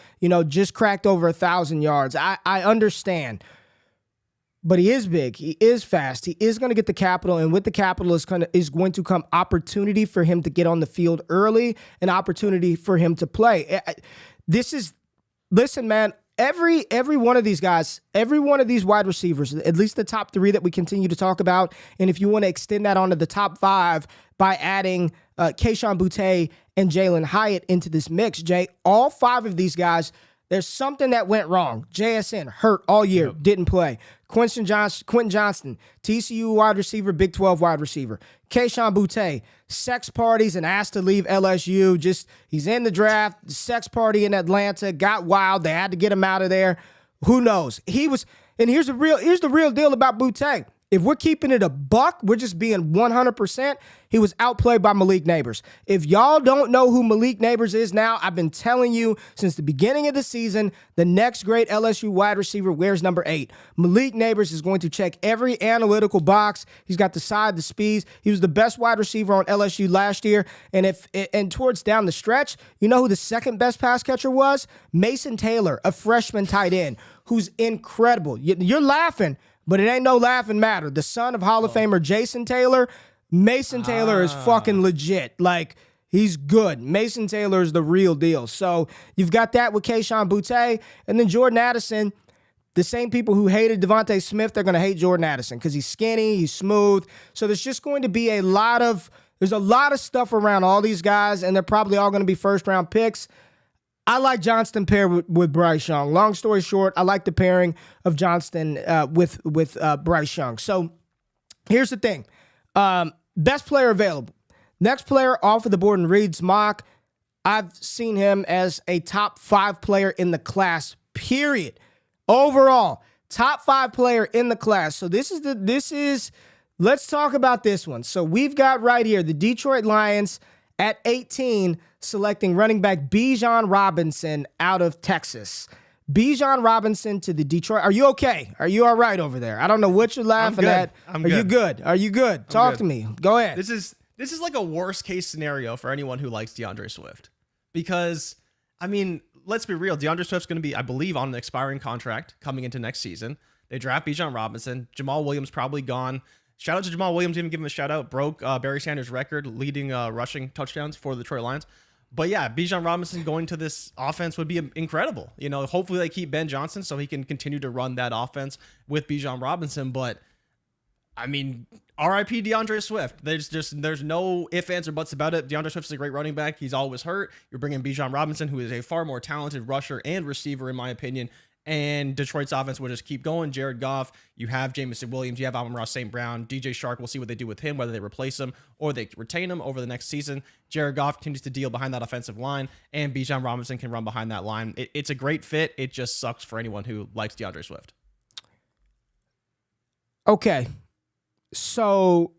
Just cracked over 1,000 yards. I understand. But he is big. He is fast. He is going to get the capital, and with the capital is going to come opportunity for him to get on the field early, an opportunity for him to play. Listen, man. Every one of these guys, every one of these wide receivers, at least the top 3 that we continue to talk about, and if you want to extend that onto the top 5 by adding Kayshon Boutte and Jalen Hyatt into this mix, Jay, all 5 of these guys, there's something that went wrong. JSN hurt all year, didn't play. Quentin Johnston, TCU wide receiver, Big 12 wide receiver. Kayshon Boutte, sex parties and asked to leave LSU. He's in the draft, sex party in Atlanta, got wild. They had to get him out of there. Who knows? And here's the real deal about Boutte. If we're keeping it a buck, we're just being 100%. He was outplayed by Malik Neighbors. If y'all don't know who Malik Neighbors is now, I've been telling you since the beginning of the season, the next great LSU wide receiver wears number 8. Malik Neighbors is going to check every analytical box. He's got the side, the speeds. He was the best wide receiver on LSU last year. And towards down the stretch, you know who the second best pass catcher was? Mason Taylor, a freshman tight end, who's incredible. You're laughing, but it ain't no laughing matter. The son of Hall of Famer Jason Taylor, Mason Taylor is fucking legit. Like, he's good. Mason Taylor is the real deal. So you've got that with Kayshon Boutte. And then Jordan Addison, the same people who hated Devontae Smith, they're going to hate Jordan Addison because he's skinny, he's smooth. So there's just going to be a lot of stuff around all these guys, and they're probably all going to be first-round picks. I like Johnston paired with Bryce Young. Long story short, I like the pairing of Johnston with Bryce Young. So here's the thing. Best player available. Next player off of the board in Reid's mock, I've seen him as a top 5 player in the class, period. Overall, top 5 player in the class. So let's talk about this one. So we've got right here the Detroit Lions at 18 selecting running back Bijan Robinson out of Texas. Bijan Robinson to the Detroit. Are you okay? Are you all right over there? I don't know what you're laughing at. Are you good? Are you good? Talk to me. Go ahead.
This is like a worst case scenario for anyone who likes DeAndre Swift. Because, I mean, let's be real. DeAndre Swift's going to be, I believe, on an expiring contract coming into next season. They draft Bijan Robinson. Jamal Williams probably gone. Shout out to Jamal Williams. Even give him a shout out. Broke Barry Sanders' record leading rushing touchdowns for the Detroit Lions. But yeah, Bijan Robinson going to this offense would be incredible. Hopefully they keep Ben Johnson so he can continue to run that offense with Bijan Robinson. But I mean, RIP DeAndre Swift. There's no ifs, ands, or buts about it. DeAndre Swift is a great running back. He's always hurt. You're bringing Bijan Robinson, who is a far more talented rusher and receiver, in my opinion. And Detroit's offense will just keep going. Jared Goff, you have Jamison Williams, you have Amon-Ra St. Brown, DJ Shark. We'll see what they do with him, whether they replace him or they retain him over the next season. Jared Goff continues to deal behind that offensive line, and Bijan Robinson can run behind that line. It's a great fit. It just sucks for anyone who likes DeAndre Swift.
Okay. So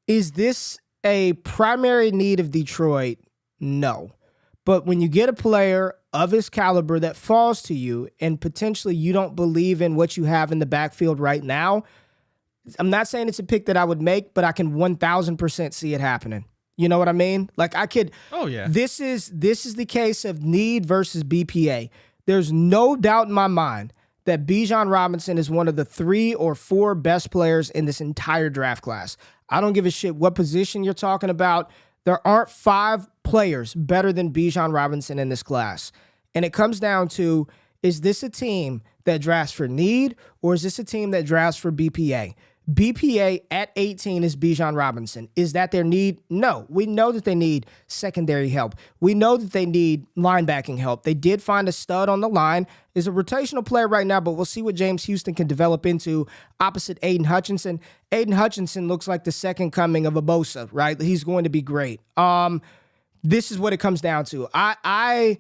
is this a primary need of Detroit? No. But when you get a player of his caliber that falls to you and potentially you don't believe in what you have in the backfield right now, I'm not saying it's a pick that I would make, but I can 1,000% see it happening. You know what I mean? Like I could.
Oh yeah.
This is the case of need versus BPA. There's no doubt in my mind that Bijan Robinson is one of the 3 or 4 best players in this entire draft class. I don't give a shit what position you're talking about. There aren't 5 players better than Bijan Robinson in this class. And it comes down to, is this a team that drafts for need or is this a team that drafts for BPA? BPA at 18 is Bijan Robinson. Is that their need? No. We know that they need secondary help. We know that they need linebacking help. They did find a stud on the line. Is a rotational player right now, but we'll see what James Houston can develop into opposite Aiden Hutchinson. Aiden Hutchinson looks like the second coming of a Bosa, right? He's going to be great. This is what it comes down to. I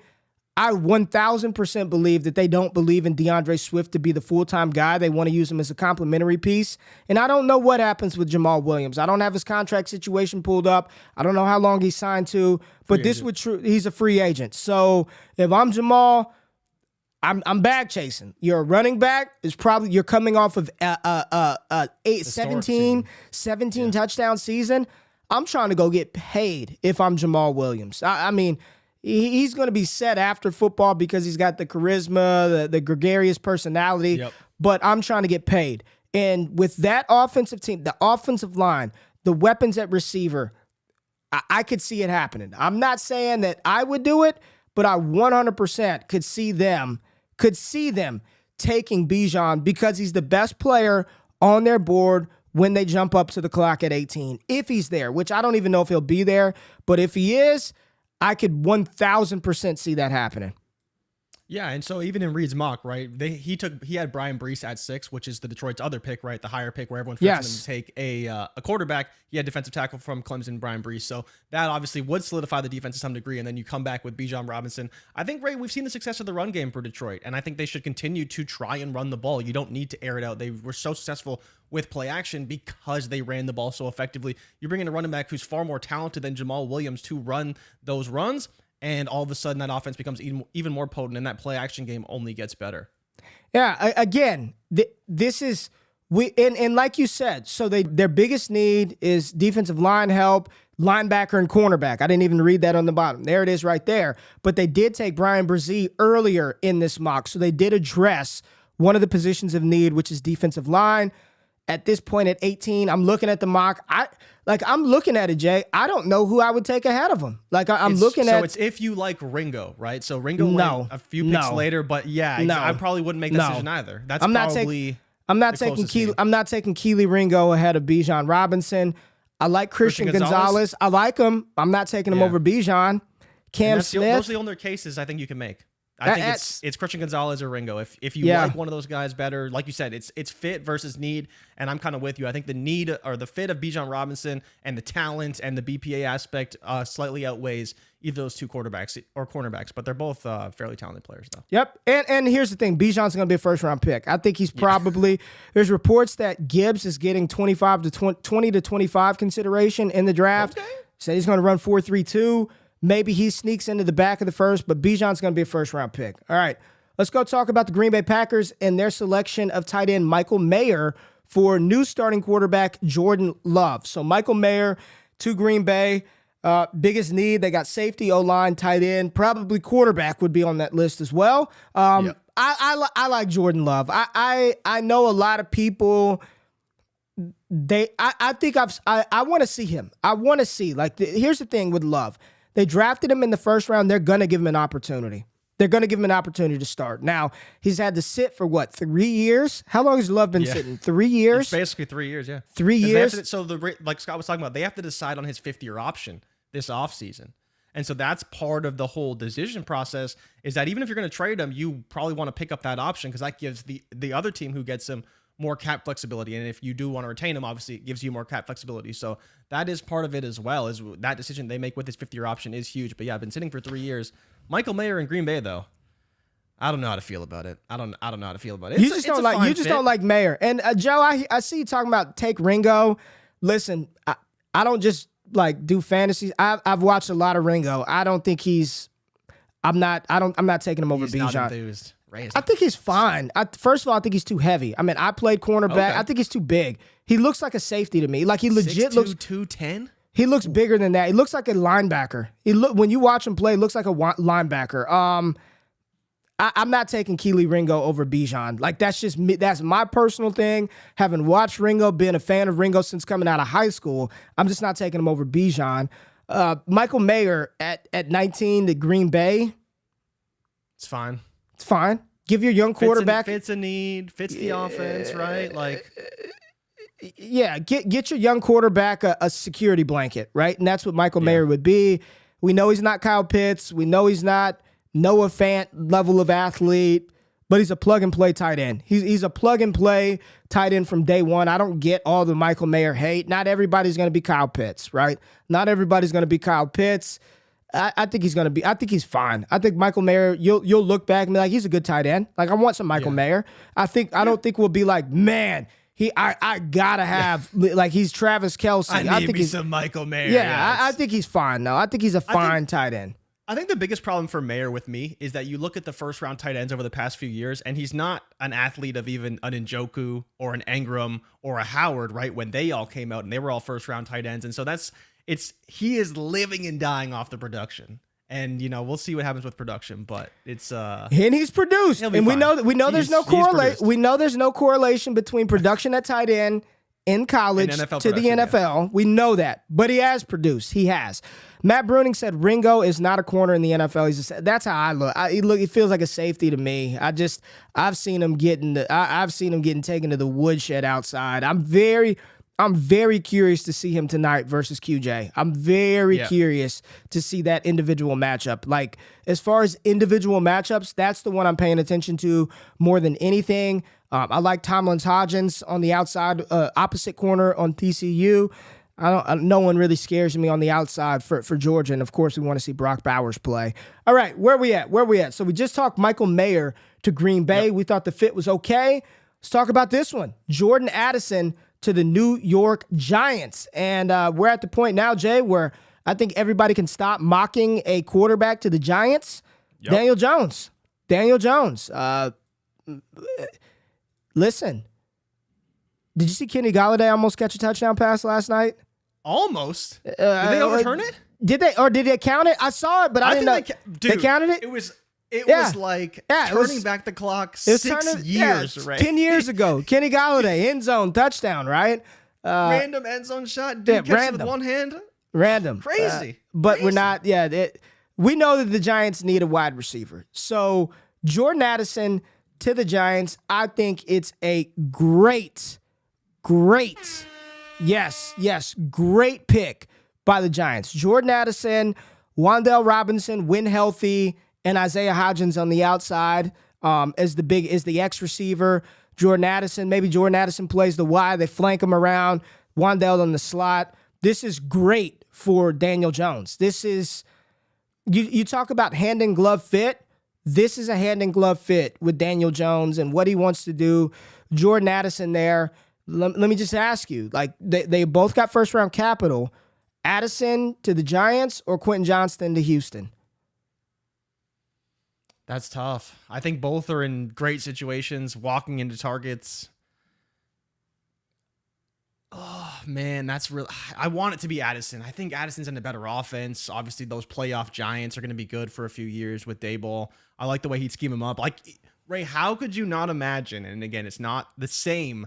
I 1,000% believe that they don't believe in DeAndre Swift to be the full-time guy. They want to use him as a complementary piece. And I don't know what happens with Jamal Williams. I don't have his contract situation pulled up. I don't know how long he's signed to. But he's a free agent. So if I'm Jamal, I'm bag chasing. You're a running back. You're coming off of 17 touchdown season. I'm trying to go get paid if I'm Jamal Williams. I mean, he's going to be set after football because he's got the charisma, the gregarious personality. Yep. But I'm trying to get paid. And with that offensive team, the offensive line, the weapons at receiver, I could see it happening. I'm not saying that I would do it, but I 100% could see them taking Bijan because he's the best player on their board when they jump up to the clock at 18. If he's there, which I don't even know if he'll be there, but if he is, I could 1,000% see that happening.
Yeah, and so even in Reid's mock, right, he had Brian Brees at 6, which is the Detroit's other pick, right, the higher pick where everyone's forcing them to take a quarterback. He had defensive tackle from Clemson, Brian Brees, so that obviously would solidify the defense to some degree, and then you come back with Bijan Robinson. I think, Ray, we've seen the success of the run game for Detroit, and I think they should continue to try and run the ball. You don't need to air it out. They were so successful with play action because they ran the ball so effectively. You bring in a running back who's far more talented than Jamal Williams to run those runs, and all of a sudden that offense becomes even more potent, and that play action game only gets better.
Yeah, again, this is and like you said, so their biggest need is defensive line help, linebacker and cornerback. I didn't even read that on the bottom. There it is right there. But they did take Brian Brzee earlier in this mock, so they did address one of the positions of need, which is defensive line. At this point at 18, I'm looking at the mock. I'm looking at it, Jay. I don't know who I would take ahead of him. So
it's if you like Ringo, right? So Ringo went a few picks later, but I probably wouldn't make that decision either. I'm not taking
Keely Ringo ahead of Bijan Robinson. I like Christian Gonzalez. I like him. I'm not taking him over Bijan. Cam Smith.
Those are the only cases I think you can make. I think it's Christian Gonzalez or Ringo. If you like one of those guys better, like you said, it's fit versus need, and I'm kind of with you. I think the need or the fit of Bijan Robinson and the talent and the BPA aspect slightly outweighs either those two quarterbacks or cornerbacks, but they're both fairly talented players, though. Yep,
and here's the thing. Bijan's going to be a first-round pick. I think he's probably there's reports that Gibbs is getting 20 to 25 consideration in the draft. Okay. So he's going to run 4.32. Maybe he sneaks into the back of the first, but Bijan's going to be a first-round pick. All right, let's go talk about the Green Bay Packers and their selection of tight end Michael Mayer for new starting quarterback Jordan Love. So Michael Mayer to Green Bay. Biggest need, they got safety, O-line, tight end, probably quarterback would be on that list as well. I like Jordan Love. I know a lot of people. I want to see him. I want to see. Here's the thing with Love. They drafted him in the first round. They're going to give him an opportunity. They're going to give him an opportunity to start. Now, he's had to sit for, 3 years? How long has Love been sitting? 3 years?
It's basically 3 years, yeah.
3 years?
Like Scott was talking about, they have to decide on his fifth-year option this offseason. And so that's part of the whole decision process is that even if you're going to trade him, you probably want to pick up that option because that gives the other team who gets him more cap flexibility. And if you do want to retain him, obviously it gives you more cap flexibility. So that is part of it as well, is that decision they make with his fifth-year option is huge. But yeah, I've been sitting for 3 years. Michael Mayer in Green Bay, though, I don't know how to feel about it. I don't know how to feel about it.
You just don't like Mayer. And Joe, I see you talking about take Ringo. Listen, I don't just do fantasies. I've watched a lot of Ringo. I don't think I'm not taking him over Bijan.
He's not enthused.
I think he's fine. First of all, I think he's too heavy. I mean, I played cornerback. Okay. I think he's too big. He looks like a safety to me. He legit
6'2",
looks
210.
He looks bigger than that. He looks like a linebacker. When you watch him play, he looks like a linebacker. I'm not taking Keely Ringo over Bijan. That's just me. That's my personal thing. Having watched Ringo, been a fan of Ringo since coming out of high school, I'm just not taking him over Bijan. Michael Mayer at 19 to Green Bay.
It's fine.
It's fine. Give your young quarterback.
Fits a need, fits the offense, right?
Yeah, get your young quarterback a security blanket, right? And that's what Michael Mayer would be. We know he's not Kyle Pitts. We know he's not Noah Fant level of athlete, but he's a plug-and-play tight end. He's a plug-and-play tight end from day one. I don't get all the Michael Mayer hate. Not everybody's going to be Kyle Pitts, right? Not everybody's going to be Kyle Pitts. I think he's gonna be. I think he's fine. I think Michael Mayer. You'll look back and be like, he's a good tight end. Like I want some Michael Mayer. I don't think we'll be like, man. I gotta have like he's Travis Kelce.
I think he's some Michael Mayer.
Yeah, I think he's fine though. I think he's a fine tight end.
I think the biggest problem for Mayer with me is that you look at the first round tight ends over the past few years, and he's not an athlete of even an Njoku or an Engram or a Howard, right? When they all came out and they were all first round tight ends, and so he is living and dying off the production. And we'll see what happens with production, but it's and
he's produced, and we know there's no correlation. We know there's no correlation between production at tight end in college to the NFL. Yeah. We know that, but he has produced. He has. Matt Bruning said Ringo is not a corner in the NFL. That's how I look. He feels like a safety to me. I've seen him getting taken to the woodshed outside. I'm very curious to see him tonight versus QJ. I'm very curious to see that individual matchup. Like, as far as individual matchups, that's the one I'm paying attention to more than anything. I like Tomlin's Hodgins on the outside, opposite corner on TCU. No one really scares me on the outside for Georgia, and of course we want to see Brock Bowers play. All right, where we at? So we just talked Michael Mayer to Green Bay. Yep. We thought the fit was okay. Let's talk about this one. Jordan Addison to the New York Giants. And we're at the point now, Jay, where I think everybody can stop mocking a quarterback to the Giants. Yep. Daniel Jones. Listen, did you see Kenny Golladay almost catch a touchdown pass last night?
Almost. Did they overturn it?
Did they count it? I saw it, but I didn't know. They counted it?
It was like turning back the clock 6 years, right?
10 years ago. Kenny Golladay, end zone, touchdown, right?
Random end zone shot. Dude catch it with one hand.
Random.
Crazy.
But
Crazy.
We're not, we know that the Giants need a wide receiver. So Jordan Addison to the Giants, I think it's a great pick by the Giants. Jordan Addison, Wan'Dale Robinson, when healthy, and Isaiah Hodgins on the outside is the X receiver. Jordan Addison plays the Y. They flank him around. Wan'Dale on the slot. This is great for Daniel Jones. This is you talk about hand and glove fit. This is a hand and glove fit with Daniel Jones and what he wants to do. Jordan Addison there. Let me just ask you, like they both got first round capital. Addison to the Giants or Quentin Johnston to Houston?
That's tough. I think both are in great situations, walking into targets. Oh, man, that's real. I want it to be Addison. I think Addison's in a better offense. Obviously, those playoff Giants are going to be good for a few years with Daboll. I like the way he'd scheme him up. Like, Ray, how could you not imagine, and again, it's not the same,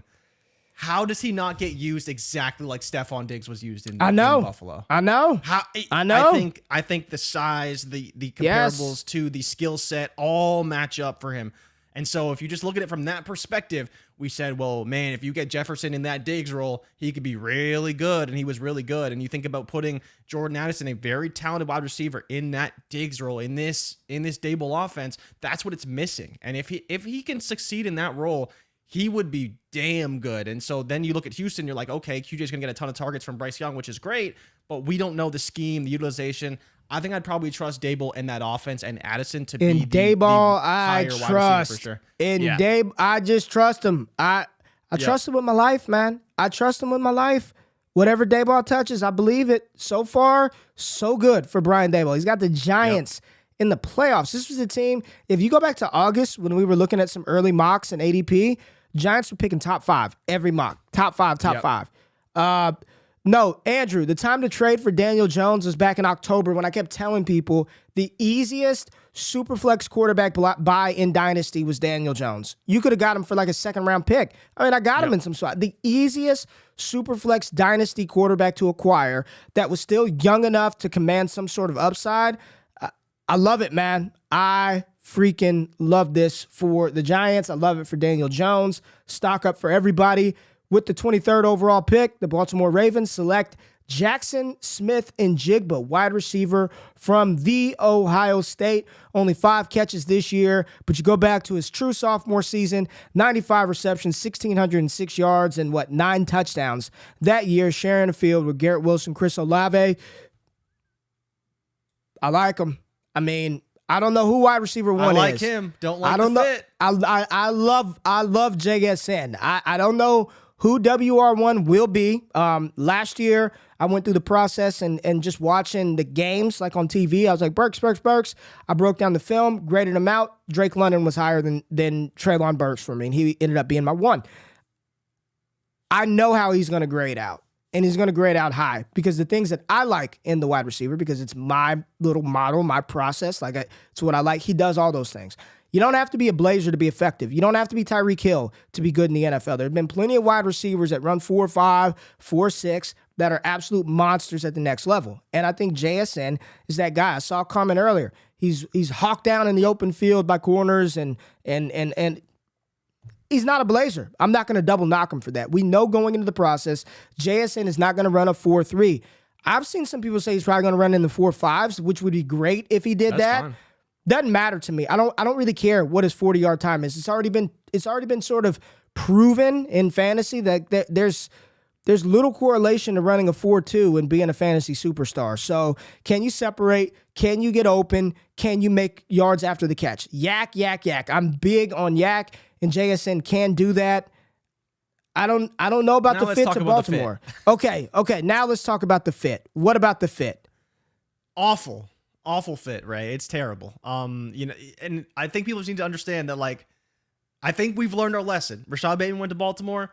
how does he not get used exactly like Stephon Diggs was used in Buffalo?
I know.
I think the size, the comparables to the skill set all match up for him. And so if you just look at it from that perspective, we said, well, man, if you get Jefferson in that Diggs role, he could be really good, and he was really good. And you think about putting Jordan Addison, a very talented wide receiver, in that Diggs role, in this Daboll offense, that's what it's missing. And if he can succeed in that role, he would be damn good. And so then you look at Houston, you're like, okay, QJ's going to get a ton of targets from Bryce Young, which is great, but we don't know the scheme, the utilization. I think I'd probably trust Daboll in that offense and Addison to be the higher wide receiver for sure.
Daboll, I just trust him. I trust him with my life, man. I trust him with my life. Whatever Daboll touches, I believe it. So far, so good for Brian Daboll. He's got the Giants in the playoffs. This was a team, if you go back to August when we were looking at some early mocks and ADP, Giants were picking top 5 every mock. Top 5. No, Andrew, the time to trade for Daniel Jones was back in October when I kept telling people the easiest superflex quarterback buy in Dynasty was Daniel Jones. You could have got him for like a second-round pick. I mean, I got him in some spot. The easiest superflex Dynasty quarterback to acquire that was still young enough to command some sort of upside. I love it, man. I freaking love this for the Giants. I love it for Daniel Jones. Stock up for everybody. With the 23rd overall pick, the Baltimore Ravens select Jackson Smith-Njigba, wide receiver from the Ohio State. Only 5 catches this year, but you go back to his true sophomore season, 95 receptions, 1,606 yards, and 9 touchdowns that year, sharing the field with Garrett Wilson, Chris Olave. I like him. I mean, I don't know who wide receiver one is.
I like him. Don't like
I don't
the
know.
fit.
I love JSN. I don't know who WR1 will be. Last year, I went through the process and just watching the games like on TV. I was like, Burks. I broke down the film, graded him out. Drake London was higher than Treylon Burks for me, and he ended up being my one. I know how he's going to grade out. And he's going to grade out high because the things that I like in the wide receiver, because it's my little model, my process, it's what I like. He does all those things. You don't have to be a Blazer to be effective. You don't have to be Tyreek Hill to be good in the NFL. There have been plenty of wide receivers that run 4.5, 4.6 that are absolute monsters at the next level. And I think JSN is that guy. I saw a comment earlier. He's hawked down in the open field by corners and he's not a Blazer. I'm not going to double knock him for that. We know going into the process, JSN is not going to run a 4.3. I've seen some people say he's probably going to run in the 4.5s, which would be great if he did that.
Fine.
Doesn't matter to me. I don't really care what his 40-yard time is. It's already been sort of proven in fantasy that there's little correlation to running a 4.2 and being a fantasy superstar. So can you separate? Can you get open? Can you make yards after the catch? Yak. I'm big on yak, and JSN can do that. I don't know about the fit to Baltimore. Okay. Now let's talk about the fit. What about the fit?
Awful fit, Ray. It's terrible. And I think people just need to understand that, I think we've learned our lesson. Rashad Bateman went to Baltimore,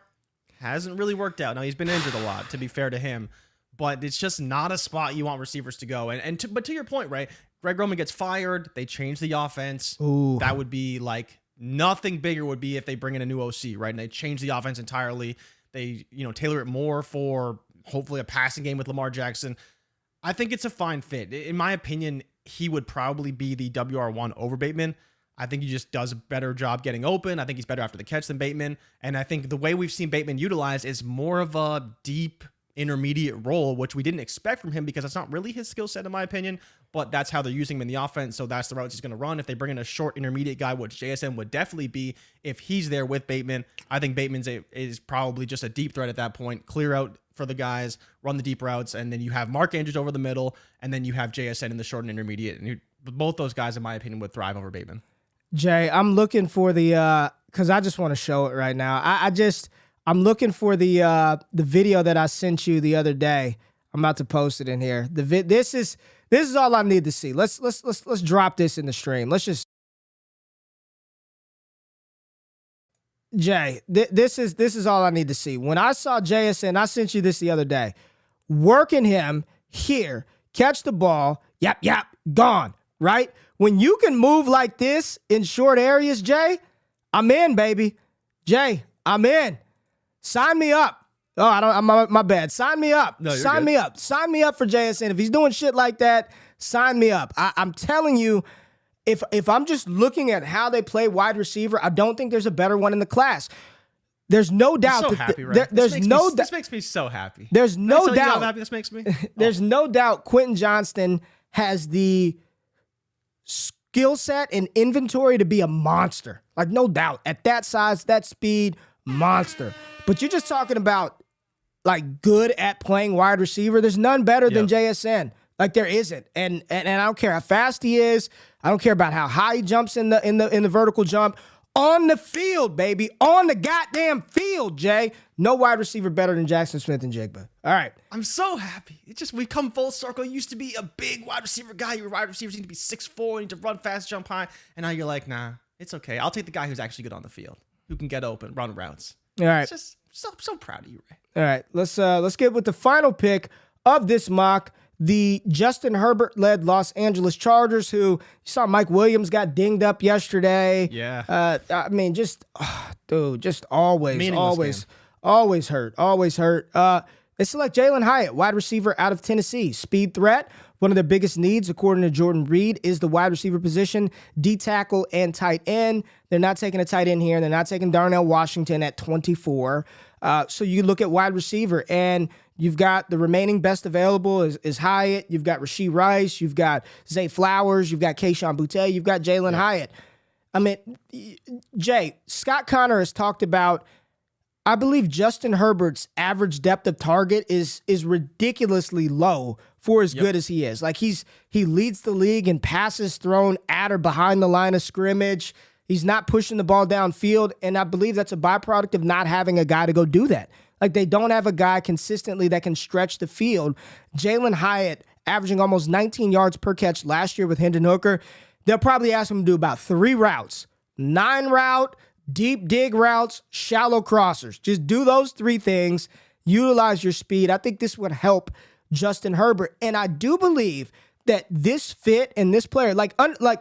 hasn't really worked out. Now, he's been injured a lot, to be fair to him, but it's just not a spot you want receivers to go. But to your point, Ray, Greg Roman gets fired. They change the offense.
Ooh.
That would be nothing bigger would be if they bring in a new OC, right? And they change the offense entirely. They, tailor it more for hopefully a passing game with Lamar Jackson. I think it's a fine fit. In my opinion, he would probably be the WR1 over Bateman. I think he just does a better job getting open. I think he's better after the catch than Bateman. And I think the way we've seen Bateman utilized is more of a deep intermediate role, which we didn't expect from him because that's not really his skill set, in my opinion. But that's how they're using him in the offense. So that's the routes he's going to run. If they bring in a short intermediate guy, which JSN would definitely be if he's there with Bateman, I think Bateman's is probably just a deep threat at that point. Clear out for the guys, run the deep routes, and then you have Mark Andrews over the middle, and then you have JSN in the short and intermediate. And both those guys, in my opinion, would thrive over Bateman.
Jay, I'm looking for the because I just want to show it right now. I'm looking for the video that I sent you the other day. I'm about to post it in here. This is all I need to see. Let's drop this in the stream. Let's just Jay, this is all I need to see. When I saw JSN, I sent you this the other day. Working him here, catch the ball, yap, gone, right? When you can move like this in short areas, Jay, I'm in, baby. Jay, I'm in. Sign me up. Oh, I'm my bad. Sign me up.
No,
sign me up. Sign me up for JSN. If he's doing shit like that, sign me up. I'm telling you, if I'm just looking at how they play wide receiver, I don't think there's a better one in the class. There's no doubt.
I'm so happy, right? This makes me so happy.
There's no doubt.
You know how happy this makes me?
There's no doubt Quentin Johnston has the skill set and inventory to be a monster. No doubt. At that size, that speed, monster. But you're just talking about good at playing wide receiver. There's none better than JSN. There isn't. And I don't care how fast he is. I don't care about how high he jumps in the vertical jump. On the field, baby. On the goddamn field, Jay. No wide receiver better than Jackson Smith and Jigba. All right.
I'm so happy. We've come full circle. You used to be a big wide receiver guy. Your wide receivers need to be 6'4", need to run fast, jump high. And now you're like, nah, it's okay. I'll take the guy who's actually good on the field, who can get open, run routes.
All right.
It's just so proud of you, Ray.
All right. Let's get with the final pick of this mock. The Justin Herbert-led Los Angeles Chargers, who you saw Mike Williams got dinged up yesterday.
Yeah.
I mean, just always hurt. They select Jalen Hyatt, wide receiver out of Tennessee. Speed threat. One of their biggest needs, according to Jordan Reid, is the wide receiver position, D tackle and tight end. They're not taking a tight end here. They're not taking Darnell Washington at 24. So you look at wide receiver, and you've got the remaining best available is Hyatt. You've got Rashee Rice. You've got Zay Flowers. You've got Kayshon Boutte. You've got Jalen Hyatt. I mean, Jay, Scott Connor has talked about I believe Justin Herbert's average depth of target is ridiculously low for as good as he is. Like he leads the league in passes thrown at or behind the line of scrimmage. He's not pushing the ball downfield, and I believe that's a byproduct of not having a guy to go do that. Like they don't have a guy consistently that can stretch the field. Jalen Hyatt averaging almost 19 yards per catch last year with Hendon Hooker. They'll probably ask him to do about 3 routes. 9 route, deep dig routes, shallow crossers. Just do those 3 things. Utilize your speed. I think this would help Justin Herbert. And I do believe that this fit and this player, like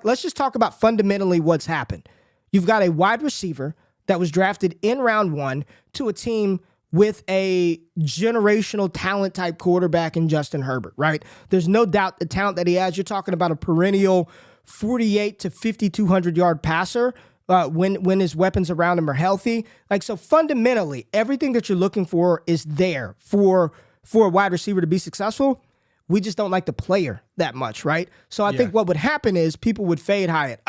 let's just talk about fundamentally what's happened. You've got a wide receiver that was drafted in round 1 to a team with a generational talent type quarterback in Justin Herbert, right? There's no doubt the talent that he has. You're talking about a perennial 48 to 5,200 yard passer when his weapons around him are healthy. Like, so fundamentally, everything that you're looking for is there for a wide receiver to be successful. We just don't like the player that much, right? So I think what would happen is people would fade Hyatt.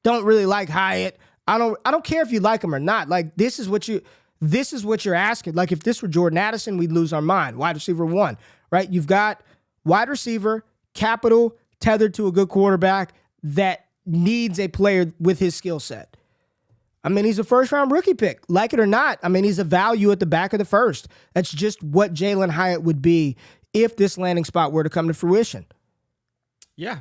Don't really like Hyatt. I don't care if you like him or not. Like, this is what you're asking. Like, if this were Jordan Addison, we'd lose our mind. Wide receiver 1, right? You've got wide receiver, capital, tethered to a good quarterback that needs a player with his skill set. I mean, he's a first-round rookie pick. Like it or not, I mean, he's a value at the back of the first. That's just what Jalen Hyatt would be if this landing spot were to come to fruition.
Yeah,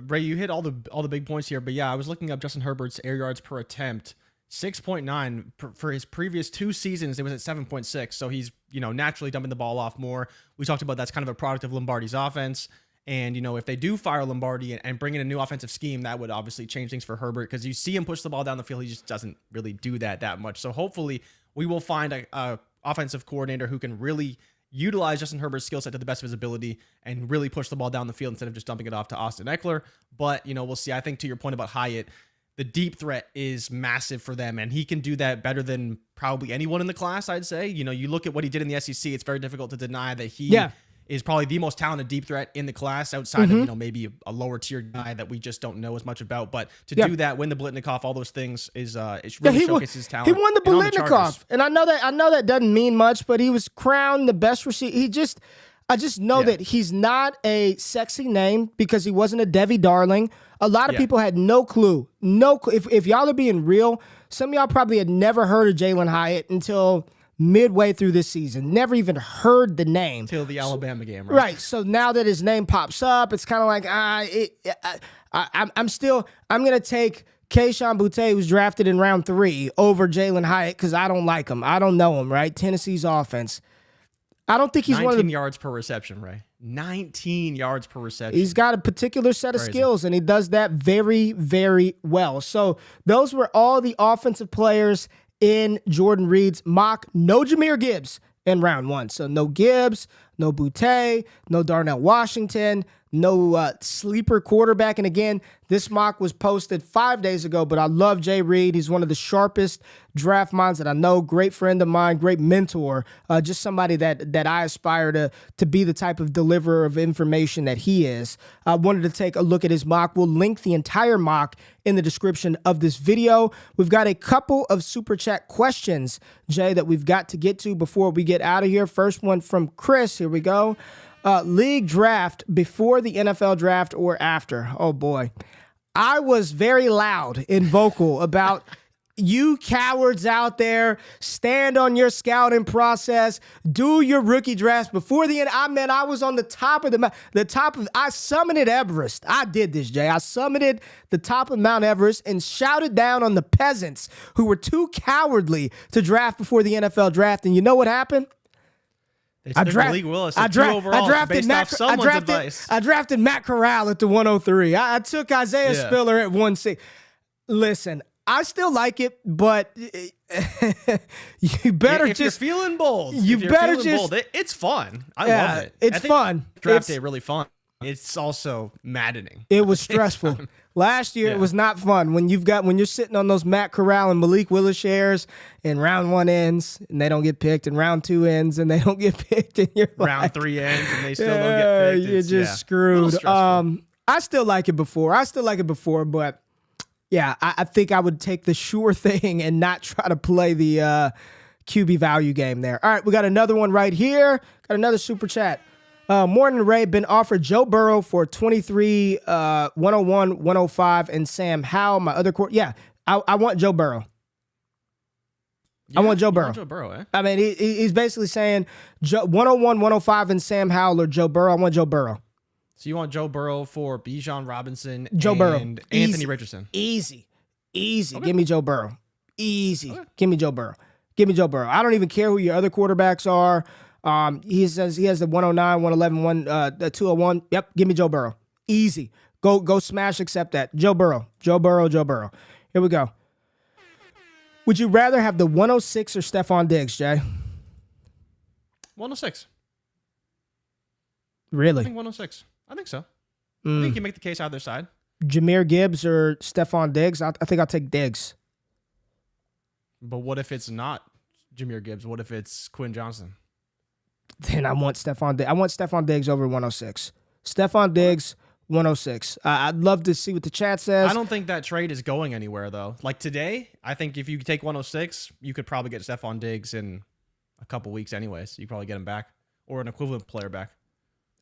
Ray, you hit all the big points here. But yeah, I was looking up Justin Herbert's air yards per attempt. 6.9 for his previous 2 seasons. It was at 7.6. So he's, naturally dumping the ball off more. We talked about that's kind of a product of Lombardi's offense. And, if they do fire Lombardi and bring in a new offensive scheme, that would obviously change things for Herbert, because you see him push the ball down the field. He just doesn't really do that much. So hopefully we will find a offensive coordinator who can really utilize Justin Herbert's skill set to the best of his ability and really push the ball down the field instead of just dumping it off to Austin Eckler. But, we'll see. I think to your point about Hyatt, the deep threat is massive for them, and he can do that better than probably anyone in the class, I'd say. You look at what he did in the SEC, it's very difficult to deny that he is probably the most talented deep threat in the class outside of, maybe a lower tier guy that we just don't know as much about. But to do that, win the Blitnikoff, all those things is it really showcases his talent.
He won the Blitnikoff, and I know that doesn't mean much, but he was crowned the best receiver. I just know that he's not a sexy name because he wasn't a Debbie Darling. A lot of people had no clue. If y'all are being real, some of y'all probably had never heard of Jalen Hyatt until midway through this season. Never even heard the name.
Till the Alabama game, right?
Right. So now that his name pops up, it's kind of like, I'm going to take Kayshon Boutte, who's drafted in round 3, over Jalen Hyatt because I don't like him. I don't know him, right? Tennessee's offense. I don't think he's
19 yards per reception, Ray. 19 yards per reception.
He's got a particular set of skills, and he does that very, very well. So those were all the offensive players in Jordan Reid's mock. No Jahmyr Gibbs in round 1. So no Gibbs, no Boutte, no Darnell Washington, no sleeper quarterback. And again, this mock was posted 5 days ago, but I love Jay Reid. He's one of the sharpest draft minds that I know. Great friend of mine, great mentor, just somebody that I aspire to be the type of deliverer of information that he is. I wanted to take a look at his mock. We'll link the entire mock in the description of this video. We've got a couple of super chat questions, Jay, that we've got to get to before we get out of here. First one from Chris. Here we go. League draft before the NFL draft or after? Oh boy. I was very loud and vocal about you cowards out there, stand on your scouting process, do your rookie drafts before the end. I was on the top of I summited Everest. I did this, Jay. I summited the top of Mount Everest and shouted down on the peasants who were too cowardly to draft before the NFL draft. And you know what happened?
I drafted
Matt Corral at the 103. I took Isaiah Spiller at 160. Listen, I still like it, but you better
if you're feeling bold. It's fun. I love it.
It's fun.
Draft day really fun. It's also maddening.
It was stressful. Last year it was not fun when you're sitting on those Matt Corral and Malik Willis shares, and round 1 ends and they don't get picked, and round 2 ends and they don't get picked, and you're
round 3 ends and they still don't get picked.
You're just screwed. I still like it before, but yeah, I think I would take the sure thing and not try to play the QB value game there. All right, we got another one right here. Got another super chat. Morning Ray, been offered Joe Burrow for 23, 101, 105, and Sam Howell. My other court. Yeah, I want Joe Burrow.
Yeah,
I want Joe Burrow.
Want Joe Burrow, eh?
I mean, he's basically saying 101, 105, and Sam Howell or Joe Burrow. I want Joe Burrow.
So you want Joe Burrow for Bijan Robinson
Joe Burrow.
and Anthony Richardson.
Easy.
Okay.
Give me Joe Burrow. Easy.
Okay.
Give me Joe Burrow. Give me Joe Burrow. I don't even care who your other quarterbacks are. He says he has the 109, 111, the 201. Yep, give me Joe Burrow. Easy. Go smash, accept that. Joe Burrow. Joe Burrow. Here we go. Would you rather have the 106 or Stephon Diggs, Jay?
106.
Really?
I think 106. I think so. I think you can make the case either side.
Jahmyr Gibbs or Stephon Diggs? I think I'll take Diggs.
But what if it's not Jahmyr Gibbs? What if it's Quinn Johnson?
Then I want Stephon Diggs. I want Stephon Diggs over 106. Stephon Diggs, 106. I'd love to see what the chat says.
I don't think that trade is going anywhere, though. Like today, I think if you take 106, you could probably get Stephon Diggs in a couple weeks anyways. You could probably get him back or an equivalent player back.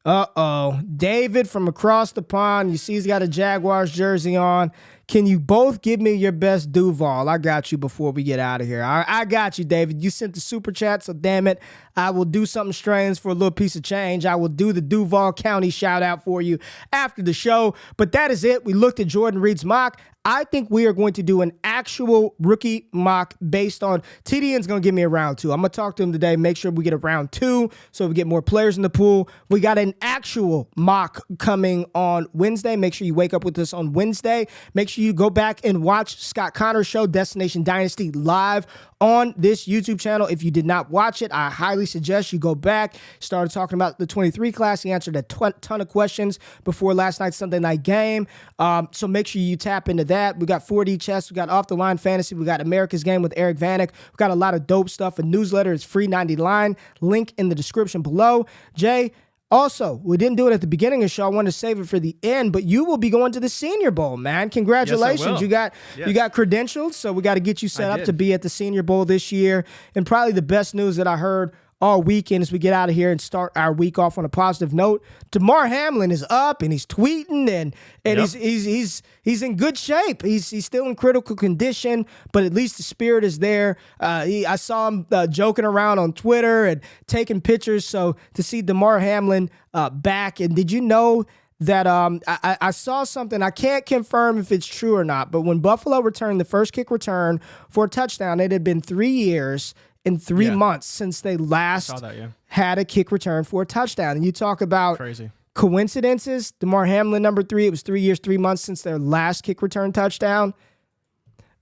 Uh-oh. David from across the pond. You see he's got a Jaguars jersey on. Can you both give me your best Duval? I got you before we get out of here. I got you, David. You sent the super chat, so damn it. I will do something strange for a little piece of change. I will do the Duval County shout out for you after the show. But that is it. We looked at Jordan Reid's mock. I think we are going to do an actual rookie mock based on TDN's going to give me a round 2. I'm going to talk to him today, make sure we get a round 2 so we get more players in the pool. We got an actual mock coming on Wednesday. Make sure you wake up with us on Wednesday. Make sure you go back and watch Scott Connor's show, Destination Dynasty, live on this YouTube channel. If you did not watch it, I highly suggest you go back. Started talking about the 23 class. He answered a ton of questions before last night's Sunday night game. So make sure you tap into that. We got 4D chess. We got Off the Line Fantasy. We got America's Game with Eric Vanek. We got a lot of dope stuff. A newsletter is free 99. Link in the description below. Jay, also, we didn't do it at the beginning of the show. I wanted to save it for the end, but you will be going to the Senior Bowl, man. Congratulations.
Yes,
you got credentials, so we got to get you set up to be at the Senior Bowl this year. And probably the best news that I heard all weekend as we get out of here and start our week off on a positive note. Damar Hamlin is up and he's tweeting and yep. he's in good shape. He's still in critical condition, but at least the spirit is there. I saw him joking around on Twitter and taking pictures. So to see Damar Hamlin back, and did you know that I saw something, I can't confirm if it's true or not, but when Buffalo returned the first kick return for a touchdown, it had been 3 years in 3 months since they last had a kick return for a touchdown. And you talk about
crazy
coincidences. Damar Hamlin, number 3, it was 3 years, 3 months since their last kick return touchdown.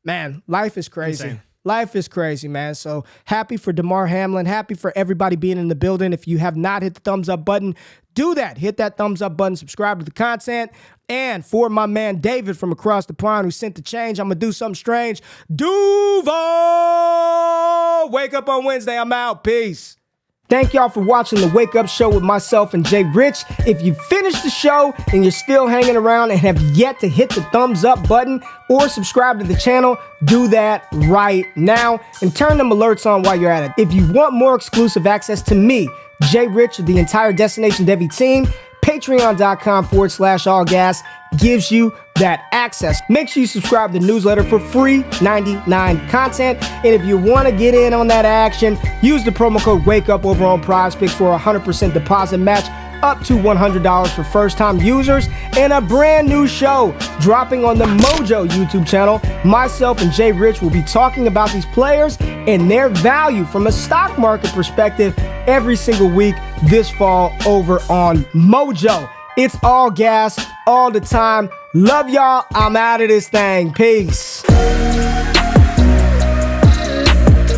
Man, life is crazy.
Insane.
Life is crazy, man. So happy for Damar Hamlin. Happy for everybody being in the building. If you have not hit the thumbs up button, do that. Hit that thumbs up button. Subscribe to the content. And for my man David from across the pond who sent the change, I'm going to do something strange. Duval! Wake up on Wednesday. I'm out. Peace. Thank y'all for watching the Wake Up Show with myself and Jay Rich. If you finished the show and you're still hanging around and have yet to hit the thumbs up button or subscribe to the channel, do that right now and turn them alerts on while you're at it. If you want more exclusive access to me, Jay Rich, the entire Destination Devy team, patreon.com/allgas gives you that access. Make sure you subscribe to the newsletter for free 99 content. And if you want to get in on that action, use the promo code WAKEUP over on PrizePicks for a 100% deposit match up to $100 for first-time users, and a brand new show dropping on the Mojo YouTube channel. Myself and Jay Rich will be talking about these players and their value from a stock market perspective every single week this fall over on Mojo. It's all gas all the time. Love y'all. I'm out of this thing. Peace.